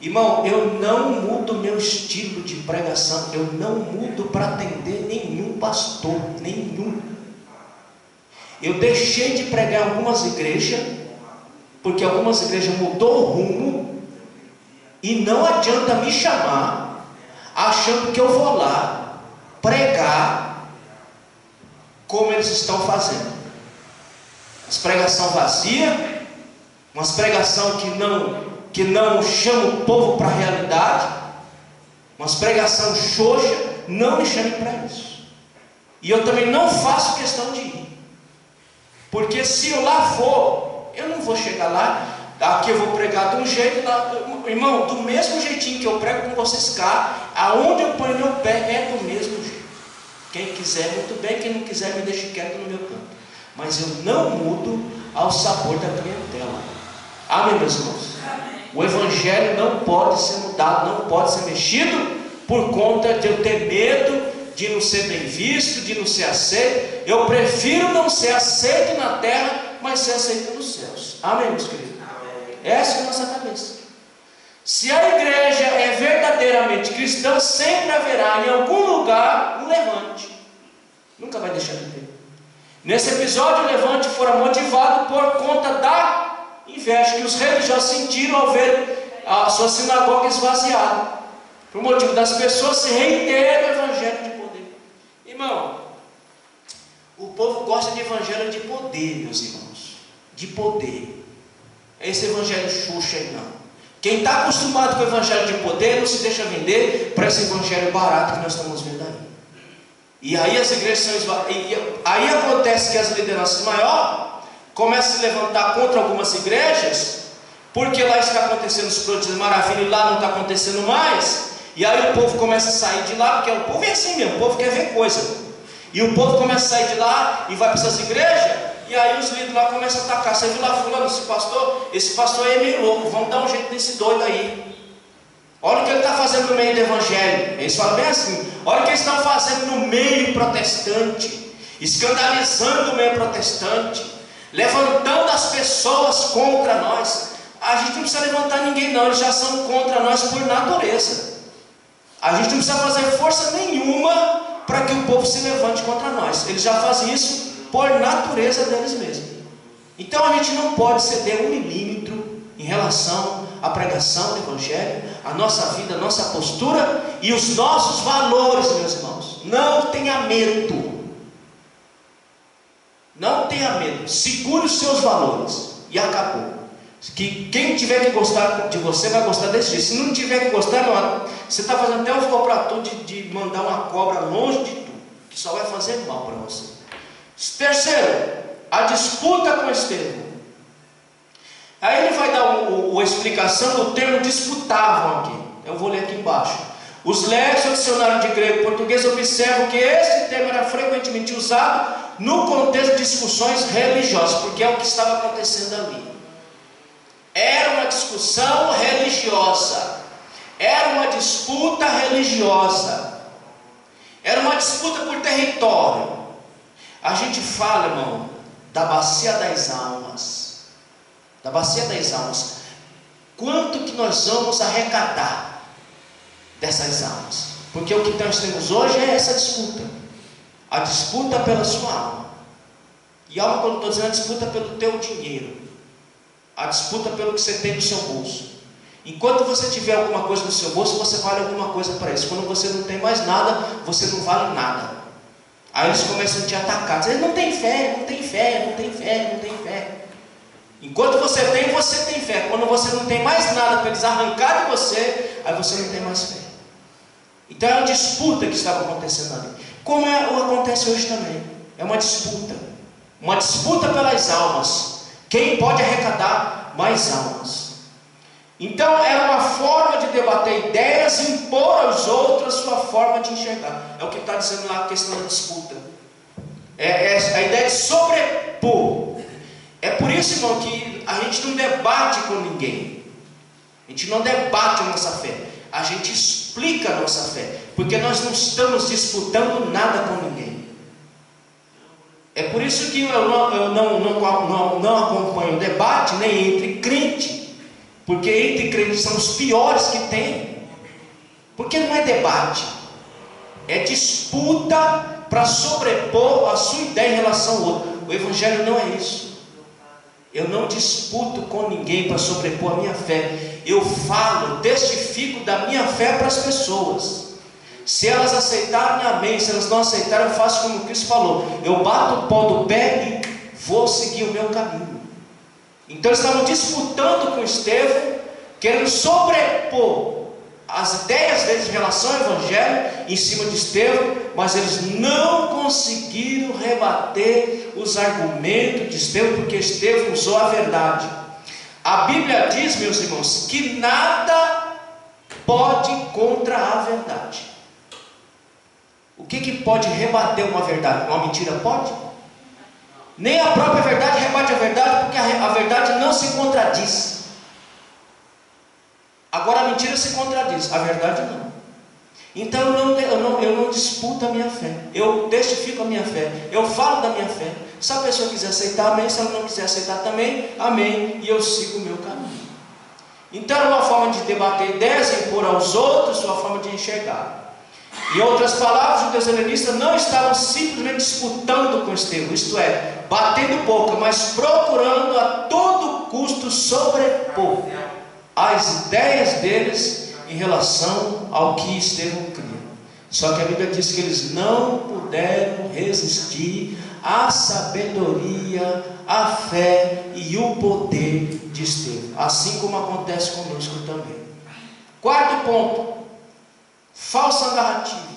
Irmão, eu não mudo meu estilo de pregação, eu não mudo para atender nenhum pastor, nenhum. Eu deixei de pregar em algumas igrejas, porque algumas igrejas mudou o rumo, e não adianta me chamar, achando que eu vou lá pregar como eles estão fazendo. As pregação vazia, umas pregação que não chama o povo para a realidade, umas pregação xoxa. Não me chame para isso. E eu também não faço questão de ir, porque se eu lá for, eu não vou chegar lá. Aqui eu vou pregar de um jeito, irmão, do mesmo jeitinho que eu prego com vocês cá, aonde eu ponho meu pé é do mesmo jeito. Quem quiser, muito bem; quem não quiser, me deixe quieto no meu canto. Mas eu não mudo ao sabor da clientela. Amém, meus irmãos? O Evangelho não pode ser mudado, não pode ser mexido por conta de eu ter medo de não ser bem visto, de não ser aceito. Eu prefiro não ser aceito na terra, mas ser aceito nos céus. Amém, meus queridos? Essa é a nossa cabeça. Se a igreja é verdadeiramente cristã, sempre haverá em algum lugar um levante. Nunca vai deixar de ter. Nesse episódio, o levante fora motivado por conta da inveja que os religiosos sentiram ao ver a sua sinagoga esvaziada, por motivo das pessoas se renderem ao evangelho de poder. Irmão, o povo gosta de evangelho de poder, meus irmãos, de poder. Esse evangelho xuxa aí não. Quem está acostumado com o evangelho de poder não se deixa vender para esse evangelho barato que nós estamos vendo aí. E aí as igrejas são esvaziadas. Aí acontece que as lideranças maiores começam a se levantar contra algumas igrejas, porque lá está acontecendo os prodígios maravilhosos e lá não está acontecendo mais. E aí o povo começa a sair de lá, porque o povo é assim mesmo, o povo quer ver coisa. E o povo começa a sair de lá e vai para essas igrejas, e aí os líderes lá começam a atacar. Você viu lá fulano, esse pastor aí é meio louco, vamos dar um jeito nesse doido aí. Olha o que ele está fazendo no meio do evangelho. Eles falam bem assim: olha o que eles estão fazendo no meio protestante, escandalizando o meio protestante, levantando as pessoas contra nós. A gente não precisa levantar ninguém não, eles já são contra nós por natureza. A gente não precisa fazer força nenhuma para que o povo se levante contra nós. Eles já fazem isso por natureza deles mesmos. Então a gente não pode ceder 1 milímetro em relação à pregação do evangelho, a nossa vida, a nossa postura e os nossos valores, meus irmãos. Não tenha medo. Não tenha medo. Segure os seus valores e acabou. Que quem tiver que gostar de você vai gostar desse jeito. Se não tiver que gostar, você está fazendo até um cobratu de mandar uma cobra longe de tu, que só vai fazer mal para você. Terceiro, a disputa com Estevão. Aí ele vai dar a explicação do termo disputavam aqui. Eu vou ler aqui embaixo. Os léxicos do dicionário de grego e português observam que esse termo era frequentemente usado no contexto de discussões religiosas, porque é o que estava acontecendo ali. Era uma discussão religiosa, era uma disputa religiosa, era uma disputa por território. A gente fala, irmão, da bacia das almas, da bacia das almas. Quanto que nós vamos arrecadar dessas almas? Porque o que nós temos hoje é essa disputa, a disputa pela sua alma. E alma, quando estou dizendo, a disputa pelo teu dinheiro, a disputa pelo que você tem no seu bolso. Enquanto você tiver alguma coisa no seu bolso, você vale alguma coisa para isso. Quando você não tem mais nada, você não vale nada. Aí eles começam a te atacar, dizendo: não tem fé, não tem fé, não tem fé, não tem fé. Enquanto você tem fé. Quando você não tem mais nada para eles arrancar de você, aí você não tem mais fé. Então é uma disputa que estava acontecendo ali, como acontece hoje também. É uma disputa pelas almas. Quem pode arrecadar mais almas? Então era uma forma de debater ideias e impor aos outros a sua forma de enxergar. É o que está dizendo lá a questão da disputa. É a ideia de sobrepor. É por isso, irmão, que a gente não debate com ninguém. A gente não debate a nossa fé. A gente explica a nossa fé. Porque nós não estamos disputando nada com ninguém. É por isso que eu não acompanho o debate nem entre crentes. Porque entre crentes são os piores que tem. Porque não é debate, é disputa para sobrepor a sua ideia em relação ao outro. O evangelho não é isso. Eu não disputo com ninguém para sobrepor a minha fé. Eu falo, testifico da minha fé para as pessoas. Se elas aceitarem, amém. Se elas não aceitarem, eu faço como Cristo falou. Eu bato o pó do pé e vou seguir o meu caminho. Então eles estavam disputando com Estevão, querendo sobrepor as ideias deles em relação ao evangelho em cima de Estevão, mas eles não conseguiram rebater os argumentos de Estevão, porque Estevão usou a verdade. A Bíblia diz, meus irmãos, que nada pode contra a verdade. O que pode rebater uma verdade? Uma mentira pode? Nem a própria verdade rebate a verdade, porque a verdade não se contradiz. Agora a mentira se contradiz, a verdade não. Então eu não disputo a minha fé, eu testifico a minha fé, eu falo da minha fé. Se a pessoa quiser aceitar, amém. Se ela não quiser aceitar também, amém. E eu sigo o meu caminho. Então é uma forma de debater ideias e impor aos outros sua forma de enxergar. Em outras palavras, os judeus helenistas não estavam simplesmente disputando com Estevão, isto é, batendo boca, mas procurando a todo custo sobrepor as ideias deles em relação ao que Estevão cria. Só que a Bíblia diz que eles não puderam resistir à sabedoria, à fé e o poder de Estevão, assim como acontece conosco também. Quarto ponto: falsa narrativa.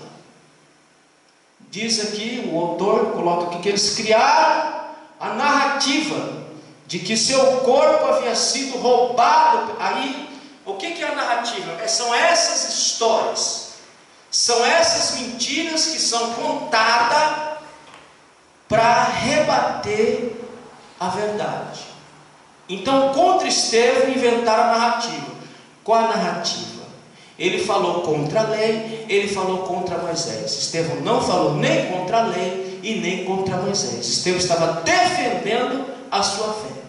Diz aqui, o autor coloca aqui que eles criaram a narrativa de que seu corpo havia sido roubado. Aí, o que é a narrativa? São essas histórias, são essas mentiras que são contadas para rebater a verdade. Então, contra Estevão inventaram a narrativa. Qual a narrativa? Ele falou contra a lei, ele falou contra Moisés. Estevão não falou nem contra a lei e nem contra Moisés. Estevão estava defendendo a sua fé.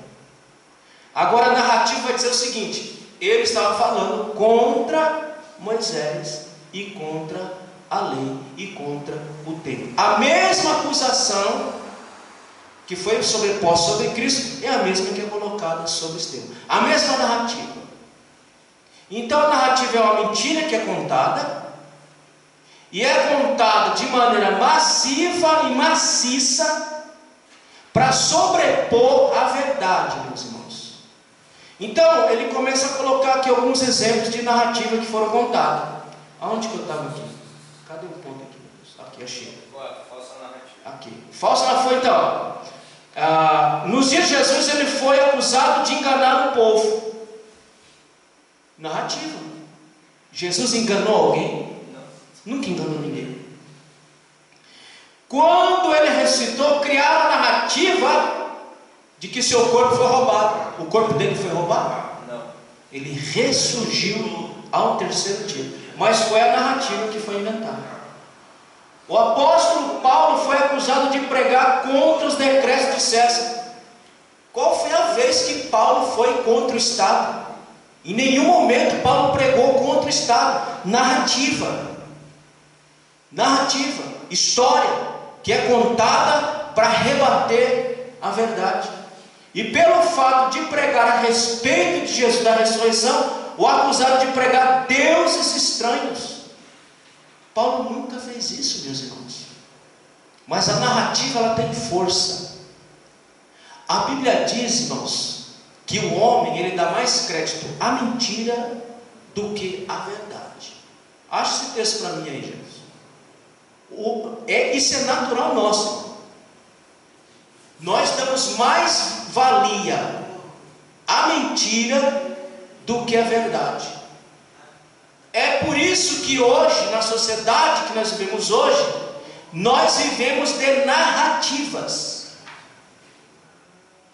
Agora a narrativa vai dizer o seguinte: ele estava falando contra Moisés e contra a lei e contra o templo. A mesma acusação que foi sobreposta sobre Cristo é a mesma que é colocada sobre Estevão. A mesma narrativa. Então a narrativa é uma mentira que é contada, e é contada de maneira massiva e maciça para sobrepor a verdade, meus irmãos. Então ele começa a colocar aqui alguns exemplos de narrativa que foram contadas. Aonde que eu estava aqui? Cadê o ponto aqui? Aqui, achei. Falsa narrativa. Aqui. Falsa narrativa, então. Nos dias de Jesus ele foi acusado de enganar o povo. Narrativa. Jesus enganou alguém? Não. Nunca enganou ninguém. Quando ele ressuscitou, criaram a narrativa de que seu corpo foi roubado. O corpo dele foi roubado? Não. Ele ressurgiu ao terceiro dia. Mas foi a narrativa que foi inventada. O apóstolo Paulo foi acusado de pregar contra os decretos de César. Qual foi a vez que Paulo foi contra o Estado? Em nenhum momento Paulo pregou contra o Estado. Narrativa. Narrativa. História que é contada para rebater a verdade. E pelo fato de pregar a respeito de Jesus da ressurreição, o acusaram de pregar deuses estranhos. Paulo nunca fez isso, meus irmãos. Mas a narrativa ela tem força. A Bíblia diz, irmãos, que o homem ele dá mais crédito à mentira do que à verdade. Acha esse texto para mim aí, Jesus. Isso é natural nosso. Nós damos mais valia à mentira do que à verdade. É por isso que hoje, na sociedade que nós vivemos hoje, nós vivemos de narrativas.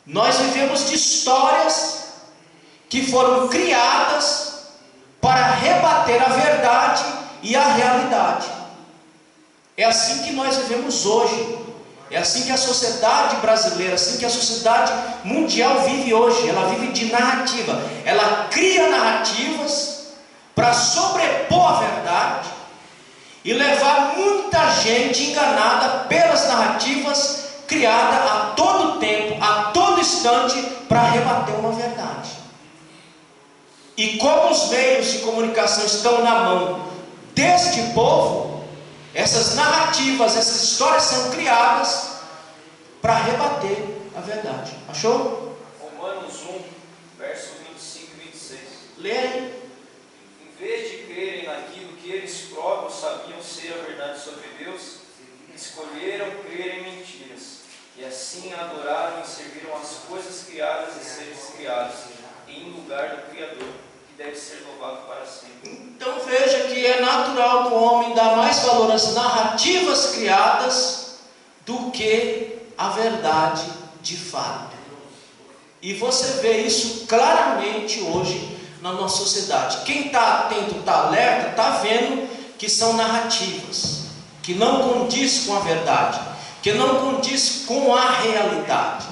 Nós vivemos de histórias que foram criadas para rebater a verdade e a realidade. É assim que nós vivemos hoje. É assim que a sociedade brasileira, assim que a sociedade mundial vive hoje. Ela vive de narrativa. Ela cria narrativas para sobrepor a verdade e levar muita gente enganada pelas narrativas criadas a todo tempo, a todo instante, para rebater uma verdade. E como os meios de comunicação estão na mão deste povo, essas narrativas, essas histórias são criadas para rebater a verdade. Achou? Romanos 1, verso 25 e 26. Lê aí. Em vez de crerem naquilo que eles próprios sabiam ser a verdade sobre Deus, escolheram crer em mentiras, e assim adoraram e serviram as coisas criadas e seres criados, em lugar do Criador, que deve ser louvado para sempre. Então veja que é natural do homem dar mais valor às narrativas criadas do que a verdade de fato. E você vê isso claramente hoje na nossa sociedade. Quem está atento, está alerta, está vendo que são narrativas que não condiz com a verdade, que não condiz com a realidade.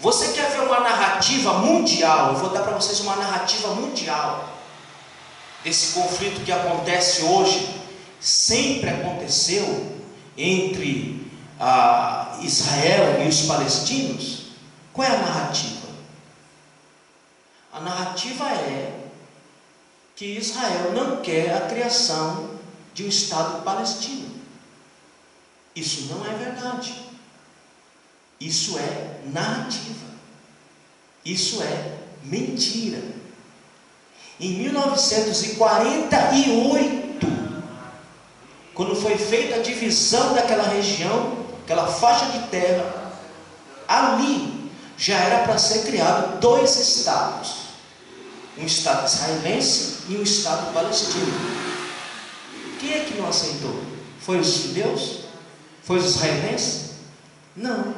Você quer ver uma narrativa mundial? Eu vou dar para vocês uma narrativa mundial desse conflito que acontece hoje, sempre aconteceu entre Israel e os palestinos. Qual é a narrativa? A narrativa é que Israel não quer a criação de um Estado palestino. Isso não é verdade. Isso é narrativa. Isso é mentira. Em 1948, quando foi feita a divisão daquela região, aquela faixa de terra, ali já era para ser criado dois estados. Um estado israelense e um estado palestino. Quem é que não aceitou? Foi os judeus? Foi os israelenses? Não.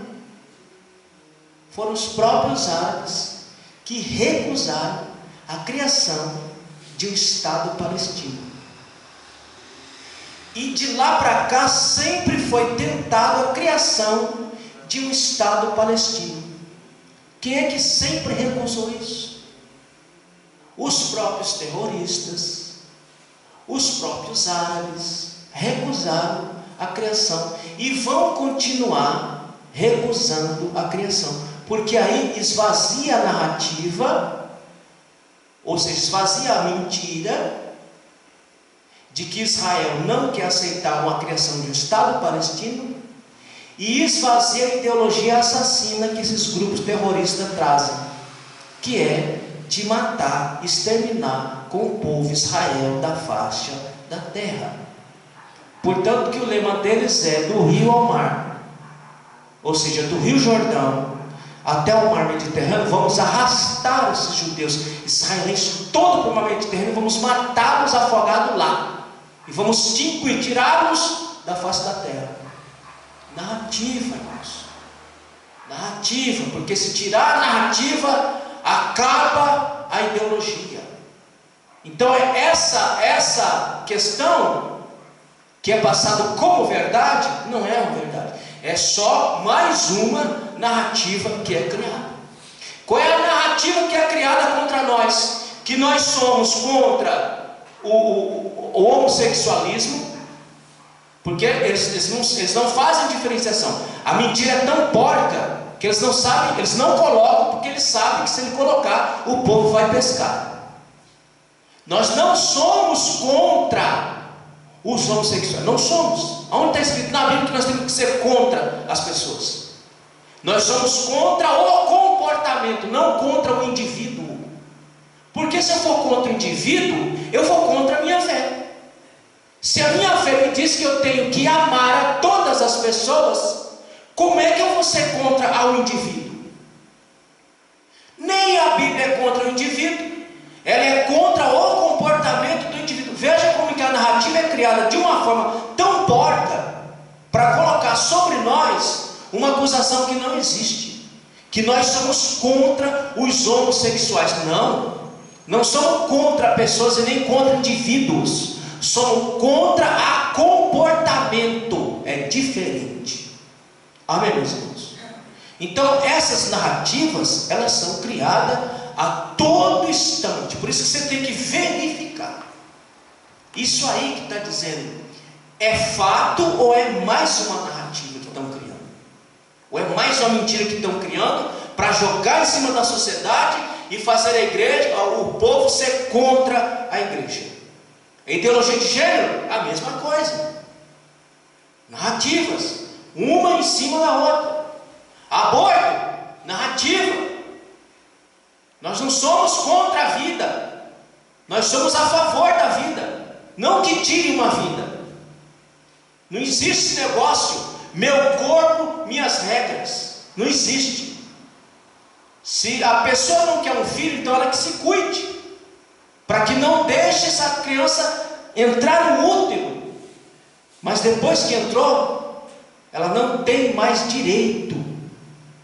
Foram os próprios árabes que recusaram a criação de um Estado palestino. E de lá para cá sempre foi tentado a criação de um Estado palestino. Quem é que sempre recusou isso? Os próprios terroristas, os próprios árabes recusaram a criação e vão continuar recusando a criação, porque aí esvazia a narrativa, ou seja, esvazia a mentira de que Israel não quer aceitar uma criação de um Estado palestino, e esvazia a ideologia assassina que esses grupos terroristas trazem, que é de matar, exterminar com o povo Israel da faixa da terra. Portanto, que o lema deles é do rio ao mar, ou seja, do rio Jordão até o mar Mediterrâneo. Vamos arrastar esses judeus israelenses todo para o mar Mediterrâneo, vamos matá-los afogados lá, e vamos extinguir, tirá-los da face da terra. Narrativa, irmãos. Narrativa, porque se tirar a narrativa, acaba a ideologia. Então é essa questão que é passado como verdade, não é uma verdade. É só mais uma narrativa que é criada. Qual é a narrativa que é criada contra nós? Que nós somos contra o homossexualismo, porque eles não fazem diferenciação. A mentira é tão porca que eles não sabem, eles não colocam, porque eles sabem que se ele colocar, o povo vai pescar. Nós não somos contra os homossexuais, não somos. Onde está escrito na Bíblia que nós temos que ser contra as pessoas? Nós somos contra o comportamento, não contra o indivíduo. Porque se eu for contra o indivíduo, eu vou contra a minha fé. Se a minha fé me diz que eu tenho que amar a todas as pessoas, como é que eu vou ser contra ao indivíduo? Nem a Bíblia é contra o indivíduo, ela é contra o comportamento do indivíduo. Veja como que a narrativa é criada de uma forma tão porca, para colocar sobre nós uma acusação que não existe, que nós somos contra os homossexuais. Não somos contra pessoas e nem contra indivíduos. Somos contra a comportamento. É diferente. Amém, meus irmãos? Então essas narrativas, elas são criadas a todo instante. Por isso que você tem que verificar. Isso aí que está dizendo, é fato ou é mais uma narrativa que estão criando? Ou é mais uma mentira que estão criando para jogar em cima da sociedade e fazer a igreja, o povo ser contra a igreja? A ideologia de gênero, a mesma coisa. Narrativas, uma em cima da outra. Aborto, narrativa. Nós não somos contra a vida, nós somos a favor da vida. Não que tire uma vida. Não existe esse negócio, meu corpo, minhas regras. Não existe. Se a pessoa não quer um filho, então ela que se cuide, para que não deixe essa criança entrar no útero. Mas depois que entrou, ela não tem mais direito,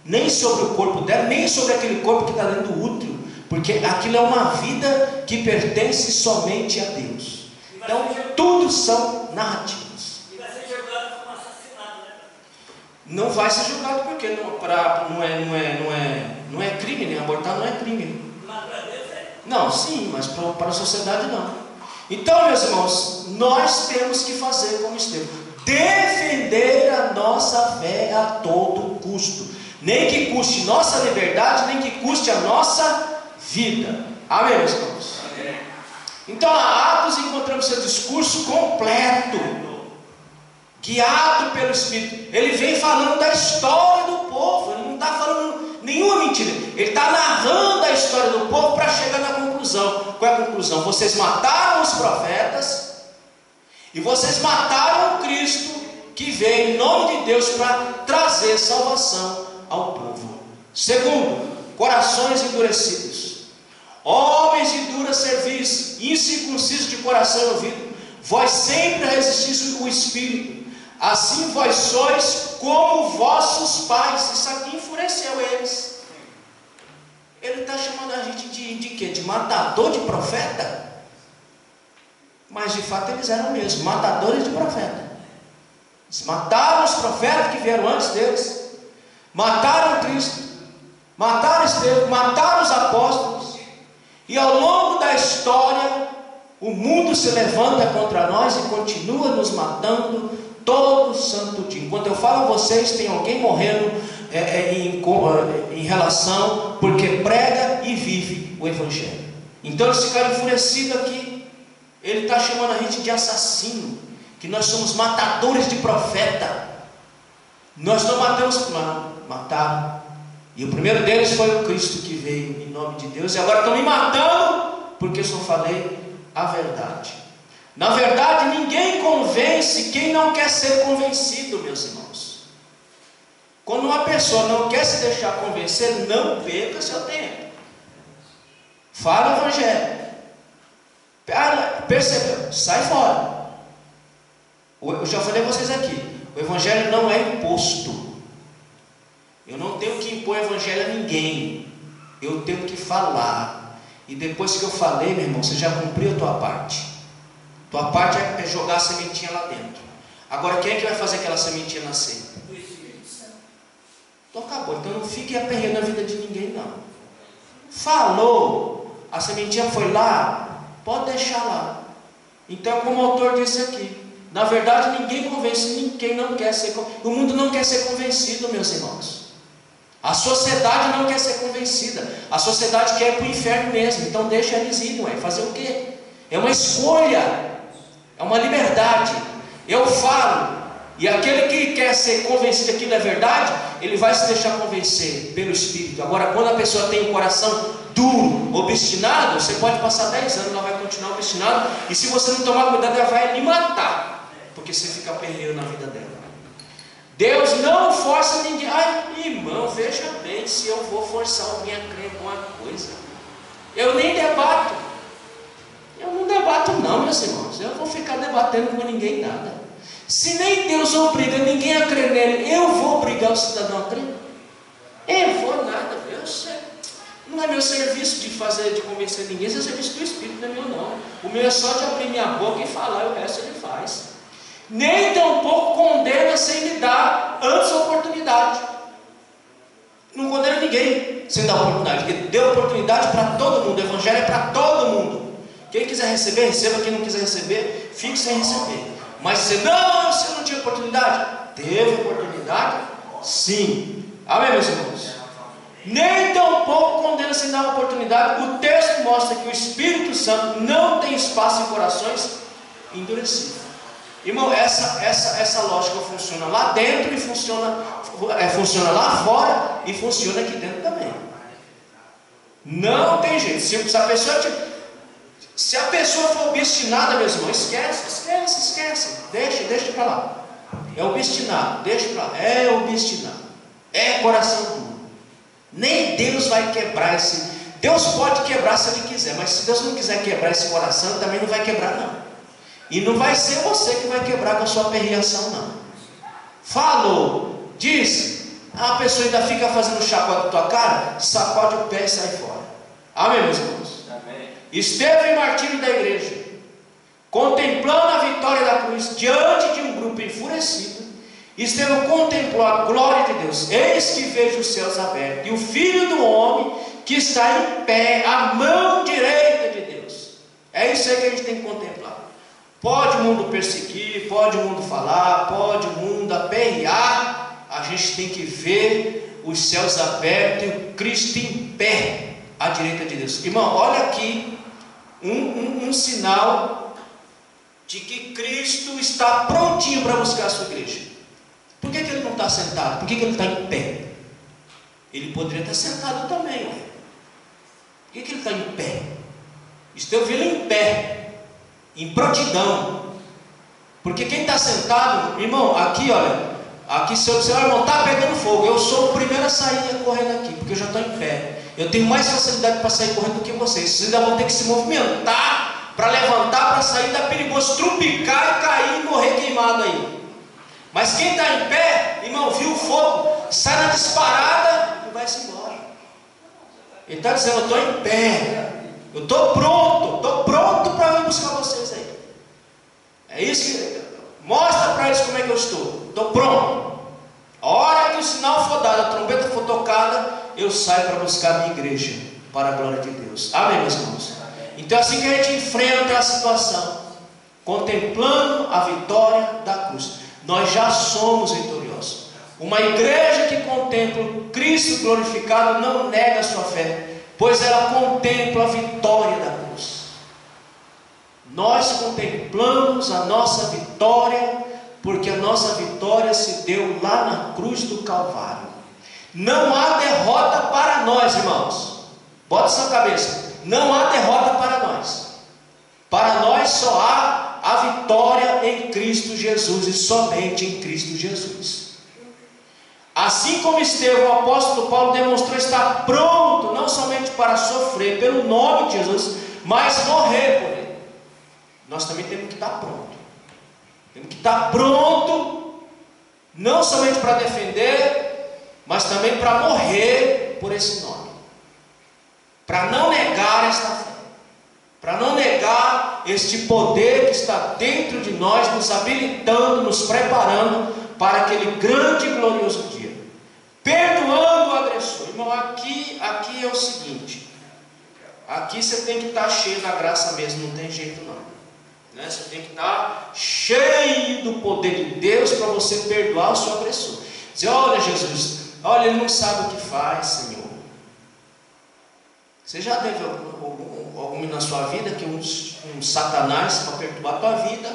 nem sobre o corpo dela, nem sobre aquele corpo que está dentro do útero, porque aquilo é uma vida que pertence somente a Deus. Então tudo são narrativas. E vai ser julgado como assassinato, né? Não vai ser julgado porque não é crime, né? Abortar não é crime. Mas para Deus é. Não, sim, mas para a sociedade não. Então, meus irmãos, nós temos que fazer como Estevão, defender a nossa fé a todo custo, nem que custe nossa liberdade, nem que custe a nossa vida. Amém, meus irmãos? Amém. Então, a Atos encontramos seu discurso completo, guiado pelo Espírito. Ele vem falando da história do povo, ele não está falando nenhuma mentira, ele está narrando a história do povo para chegar na conclusão. Qual é a conclusão? Vocês mataram os profetas e vocês mataram o Cristo que veio em nome de Deus para trazer salvação ao povo. Segundo, corações endurecidos, homens de dura cerviz, incircuncisos de coração e ouvido, vós sempre resistis o Espírito, assim vós sois como vossos pais. Isso aqui enfureceu eles. Ele está chamando a gente de quê? De matador de profeta? Mas de fato eles eram mesmo, matadores de profeta. Eles mataram os profetas que vieram antes deles, mataram Cristo, mataram Estevão, mataram os apóstolos, e ao longo da história o mundo se levanta contra nós e continua nos matando todo santo dia. Enquanto eu falo a vocês, tem alguém morrendo em relação, porque prega e vive o Evangelho. Então eles ficaram enfurecidos aqui. Ele está chamando a gente de assassino, que nós somos matadores de profeta. Nós não matamos, mataram. E o primeiro deles foi o Cristo que veio em nome de Deus, e agora estão me matando porque eu só falei a verdade. Na verdade, ninguém convence quem não quer ser convencido, meus irmãos. Quando uma pessoa não quer se deixar convencer, não perca seu tempo. Fala o Evangelho. Percebeu? Sai fora. Eu já falei a vocês aqui, o Evangelho não é imposto. Eu não tenho que impor o Evangelho a ninguém. Eu tenho que falar. E depois que eu falei, meu irmão, você já cumpriu a tua parte. Tua parte é jogar a sementinha lá dentro. Agora quem é que vai fazer aquela sementinha nascer? O Espírito Santo. Então acabou. Então não fique aperreando a vida de ninguém, não. Falou, a sementinha foi lá, pode deixar lá. Então, como o autor disse aqui, na verdade ninguém convence quem não quer ser. O mundo não quer ser convencido, meus irmãos. A sociedade não quer ser convencida. A sociedade quer ir para o inferno mesmo. Então deixa eles irem, ué. Fazer o quê? É uma escolha. É uma liberdade. Eu falo, e aquele que quer ser convencido que aquilo é verdade, ele vai se deixar convencer pelo Espírito. Agora, quando a pessoa tem um coração duro, obstinado, você pode passar 10 anos, ela vai continuar obstinada, e se você não tomar cuidado, ela vai lhe matar, porque você fica perreando na vida dela. Deus não força ninguém. Ai, irmão, veja bem, se eu vou forçar alguém a crer em alguma coisa, eu nem debato. Eu não debato não, meus irmãos. Eu vou ficar debatendo com ninguém nada. Se nem Deus obriga ninguém a crer nele, eu vou obrigar o cidadão a crer? Eu vou nada. Não é meu serviço de convencer ninguém. Esse é o serviço do Espírito, não é meu não. O meu é só de abrir minha boca e falar, e o resto ele faz. Nem tampouco condena sem lhe dar antes a oportunidade. Não condena ninguém sem dar oportunidade, porque deu oportunidade para todo mundo. O Evangelho é para todo mundo. Quem quiser receber, receba. Quem não quiser receber, fique sem receber. Mas você não tinha oportunidade? Teve oportunidade? Sim. Amém, meus irmãos? Nem tampouco condena sem dar oportunidade. O texto mostra que o Espírito Santo não tem espaço em corações endurecidos. Irmão, essa lógica funciona lá dentro e funciona lá fora e funciona aqui dentro também. Não tem jeito. Se a pessoa for obstinada, meus irmãos, esquece. Deixa para lá. É obstinado, deixa para lá. É obstinado. É coração duro. Nem Deus vai quebrar esse. Deus pode quebrar se Ele quiser, mas se Deus não quiser quebrar esse coração, também não vai quebrar, não. E não vai ser você que vai quebrar com a sua perreação, não. Falou, disse, a pessoa ainda fica fazendo chacota da tua cara, sacode o pé e sai fora. Amém, meus irmãos? Amém. Esteve martírio da igreja, contemplando a vitória da cruz, diante de um grupo enfurecido. Estevão contemplou a glória de Deus. Eis que vejo os céus abertos, e o Filho do Homem que está em pé, à mão direita de Deus. É isso aí que a gente tem que contemplar. Pode o mundo perseguir, pode o mundo falar, pode o mundo aperrear, a gente tem que ver os céus abertos e o Cristo em pé à direita de Deus. Irmão, olha aqui um sinal de que Cristo está prontinho para buscar a sua igreja. Por que ele não está sentado? Por que ele está em pé? Ele poderia estar sentado também, ué. Por que ele está em pé? Estevão viu ele em pé, em prontidão. Porque quem está sentado, irmão, aqui olha, aqui se o irmão está pegando fogo, eu sou o primeiro a sair correndo aqui, porque eu já estou em pé. Eu tenho mais facilidade para sair correndo do que vocês. Vocês ainda vão ter que se movimentar para levantar, para sair, da perigoso trupicar e cair e morrer queimado aí. Mas quem está em pé, irmão, viu o fogo, sai na disparada e vai-se embora. Ele está dizendo: eu estou em pé, eu estou pronto para vir buscar vocês aí. É isso que mostra para eles como é que eu estou pronto. A hora que o sinal for dado, a trombeta for tocada, eu saio para buscar a minha igreja, para a glória de Deus. Amém, meus irmãos? Então é assim que a gente enfrenta a situação, contemplando a vitória da cruz. Nós já somos vitoriosos. Uma igreja que contempla o Cristo glorificado não nega a sua fé, pois ela contempla a vitória da cruz. Nós contemplamos a nossa vitória, porque a nossa vitória se deu lá na cruz do Calvário. Não há derrota para nós, irmãos. Bota isso na cabeça. Não há derrota para nós. Para nós só há a vitória em Cristo Jesus, e somente em Cristo Jesus. Assim como Estevão, o apóstolo Paulo demonstrou estar pronto, não somente para sofrer pelo nome de Jesus, mas morrer por ele. Nós também temos que estar pronto. Temos que estar pronto, não somente para defender, mas também para morrer por esse nome. Para não negar esta fé. Para não negar este poder que está dentro de nós, nos habilitando, nos preparando para aquele grande e glorioso dia. Perdoando o agressor. Irmão, aqui é o seguinte. Aqui você tem que estar cheio da graça mesmo, não tem jeito não. Você tem que estar cheio do poder de Deus para você perdoar o seu agressor. Dizer: olha, Jesus, olha, ele não sabe o que faz, Senhor. Você já teve algum na sua vida que um satanás para perturbar a tua vida,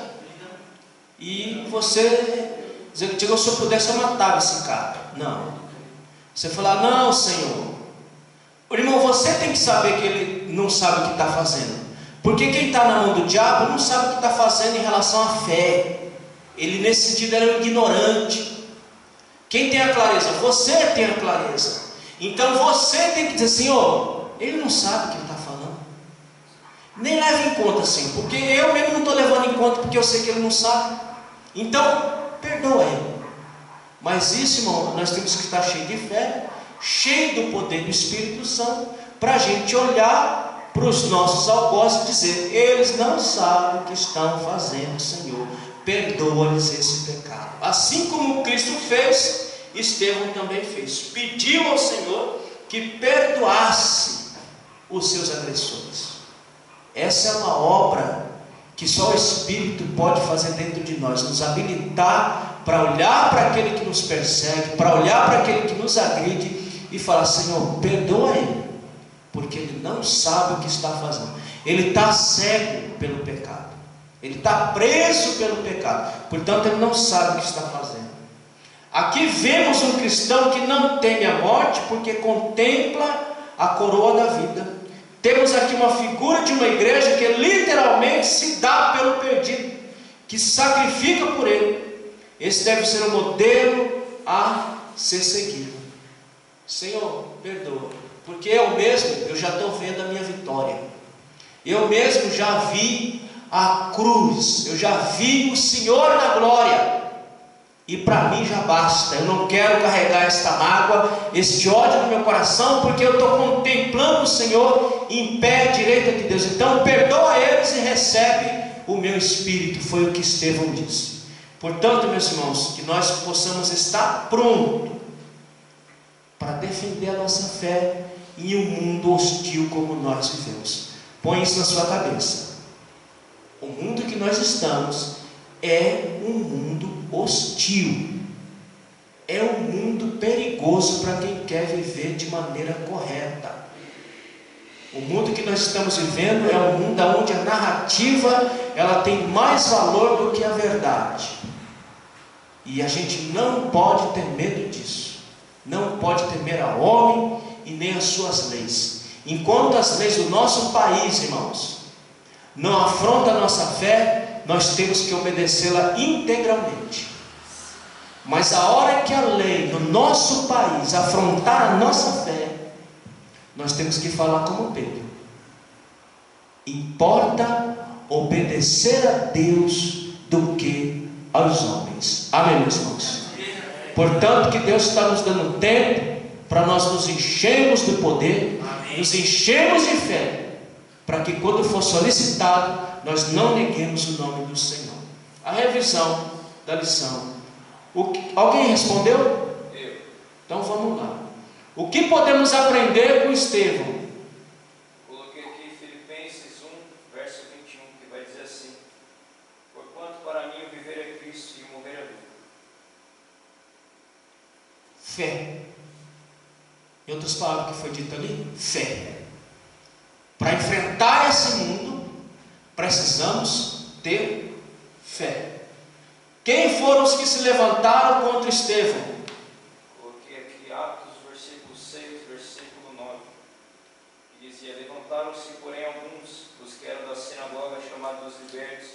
e você dizer que se eu pudesse eu matava esse cara? Não. Você falar: não, Senhor. Irmão, você tem que saber que ele não sabe o que está fazendo. Porque quem está na mão do diabo não sabe o que está fazendo em relação à fé. Ele, nesse sentido, era um ignorante. Quem tem a clareza? Você tem a clareza. Então você tem que dizer: Senhor, ele não sabe o que ele está falando. Nem leve em conta, Senhor, porque eu mesmo não estou levando em conta, porque eu sei que ele não sabe. Então, perdoa ele. Mas isso, irmão, nós temos que estar cheio de fé, cheio do poder do Espírito Santo, para a gente olhar para os nossos algozes e dizer: eles não sabem o que estão fazendo, Senhor, perdoa-lhes esse pecado. Assim como Cristo fez, Estevão também fez. Pediu ao Senhor que perdoasse os seus agressores. Essa é uma obra que só o Espírito pode fazer dentro de nós, nos habilitar para olhar para aquele que nos persegue, para olhar para aquele que nos agride e falar: Senhor, perdoa ele, porque ele não sabe o que está fazendo. Ele está cego pelo pecado, ele está preso pelo pecado, portanto ele não sabe o que está fazendo. Aqui vemos um cristão que não teme a morte, porque contempla a coroa da vida. Temos aqui uma figura de uma igreja que literalmente se dá pelo perdido, que se sacrifica por ele. Esse deve ser o modelo a ser seguido. Senhor, perdoa, porque eu já estou vendo a minha vitória. Eu mesmo já vi a cruz, eu já vi o Senhor na glória, e para mim já basta. Eu não quero carregar esta mágoa, este ódio no meu coração, porque eu estou contemplando o Senhor em pé à direita de Deus. Então perdoa eles e recebe o meu espírito. Foi o que Estevão disse. Portanto, meus irmãos, que nós possamos estar prontos para defender a nossa fé em um mundo hostil como nós vivemos. Põe isso na sua cabeça. O mundo que nós estamos é um mundo hostil, é um mundo perigoso para quem quer viver de maneira correta. O mundo que nós estamos vivendo é um mundo onde a narrativa ela tem mais valor do que a verdade, e a gente não pode ter medo disso. Não pode temer a homem e nem as suas leis. Enquanto as leis do nosso país, irmãos, não afrontam a nossa fé, nós temos que obedecê-la integralmente. Mas a hora que a lei do nosso país afrontar a nossa fé, nós temos que falar como Pedro: importa obedecer a Deus do que aos homens. Amém, meus irmãos? Portanto, que Deus está nos dando tempo para nós nos enchermos do poder, nos enchermos de fé, para que quando for solicitado, nós não neguemos o nome do Senhor. A revisão da lição. Alguém respondeu? Eu. Então vamos lá. O que podemos aprender com Estevão? Coloquei aqui Filipenses 1, verso 21, que vai dizer assim: porquanto para mim o viver é Cristo e o morrer é lucro. Fé. Em outras palavras que foi dito ali, fé. Para enfrentar esse mundo, precisamos ter fé. Quem foram os que se levantaram contra Estevão? Coloquei aqui Atos, versículo 6, versículo 9, que dizia: levantaram-se, porém, alguns, os que eram da sinagoga, chamados dos libertos,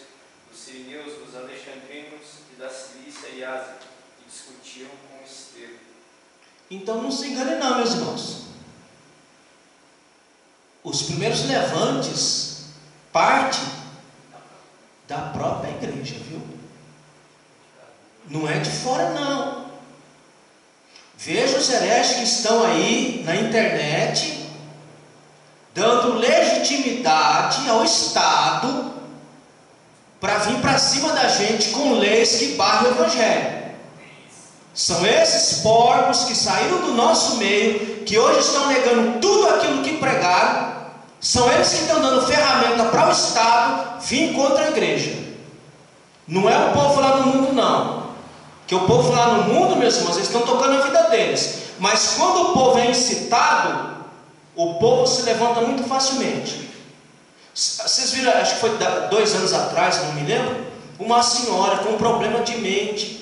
dos sirineus, dos alexandrinos e da Cilícia e Ásia, e discutiam com Estevão. Então não se engane não, meus irmãos. Os primeiros levantes parte da própria igreja, viu? Não é de fora não. Veja os hereges que estão aí na internet dando legitimidade ao Estado para vir para cima da gente com leis que barram o Evangelho. São esses porcos que saíram do nosso meio, que hoje estão negando tudo aquilo que pregaram. São eles que estão dando ferramenta para o Estado vir contra a igreja. Não é o povo lá no mundo não. Que o povo lá no mundo, meus irmãos, eles estão tocando a vida deles. Mas quando o povo é incitado, o povo se levanta muito facilmente. Vocês viram, acho que foi 2 anos atrás, não me lembro, uma senhora com um problema de mente.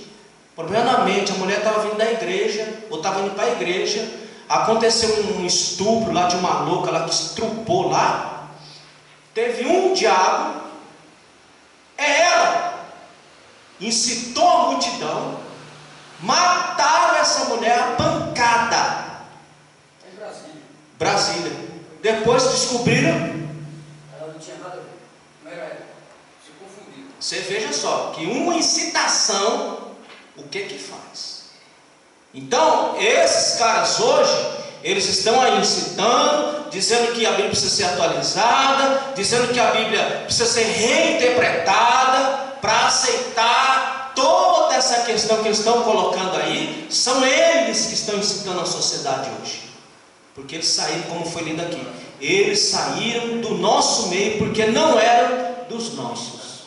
Problema na mente, a mulher estava vindo da igreja, ou estava indo para a igreja, aconteceu um estupro lá de uma louca lá que estrupou lá, teve um diabo, ela incitou a multidão, mataram essa mulher a pancada. Em Brasília. Brasília. Depois descobriram. Ela não tinha nada a ver. Não era ela. Se confundiu. Você veja só, que uma incitação, o que faz? Então, esses caras hoje, eles estão aí incitando, dizendo que a Bíblia precisa ser atualizada, dizendo que a Bíblia precisa ser reinterpretada para aceitar toda essa questão que eles estão colocando aí. São eles que estão incitando a sociedade hoje, porque eles saíram, como foi lido aqui, eles saíram do nosso meio porque não eram dos nossos.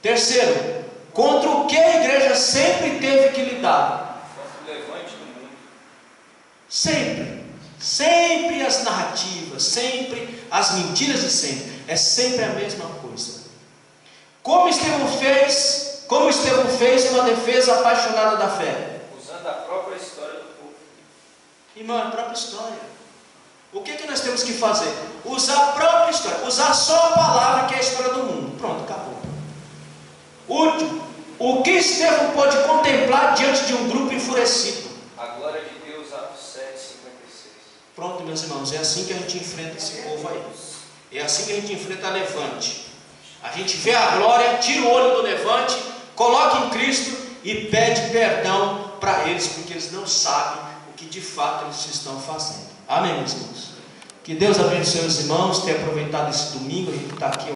Terceiro, contra o que a igreja sempre teve que lidar? Contra o levante do mundo. Sempre as narrativas, sempre as mentiras de sempre, é sempre a mesma coisa. Como Estevão fez uma defesa apaixonada da fé? Usando a própria história do povo. Irmão, a própria história. O que nós temos que fazer? Usar a própria história, usar só a palavra que é a história do mundo. Pronto, acabou. Último, o que Estevão pode contemplar diante de um grupo enfurecido? A glória de Deus, Atos 7:56. Pronto, meus irmãos, é assim que a gente enfrenta esse povo aí. É assim que a gente enfrenta a Levante. A gente vê a glória, tira o olho do Levante, coloca em Cristo e pede perdão para eles, porque eles não sabem o que de fato eles estão fazendo. Amém, meus irmãos? Que Deus abençoe os irmãos, ter aproveitado esse domingo, a gente está aqui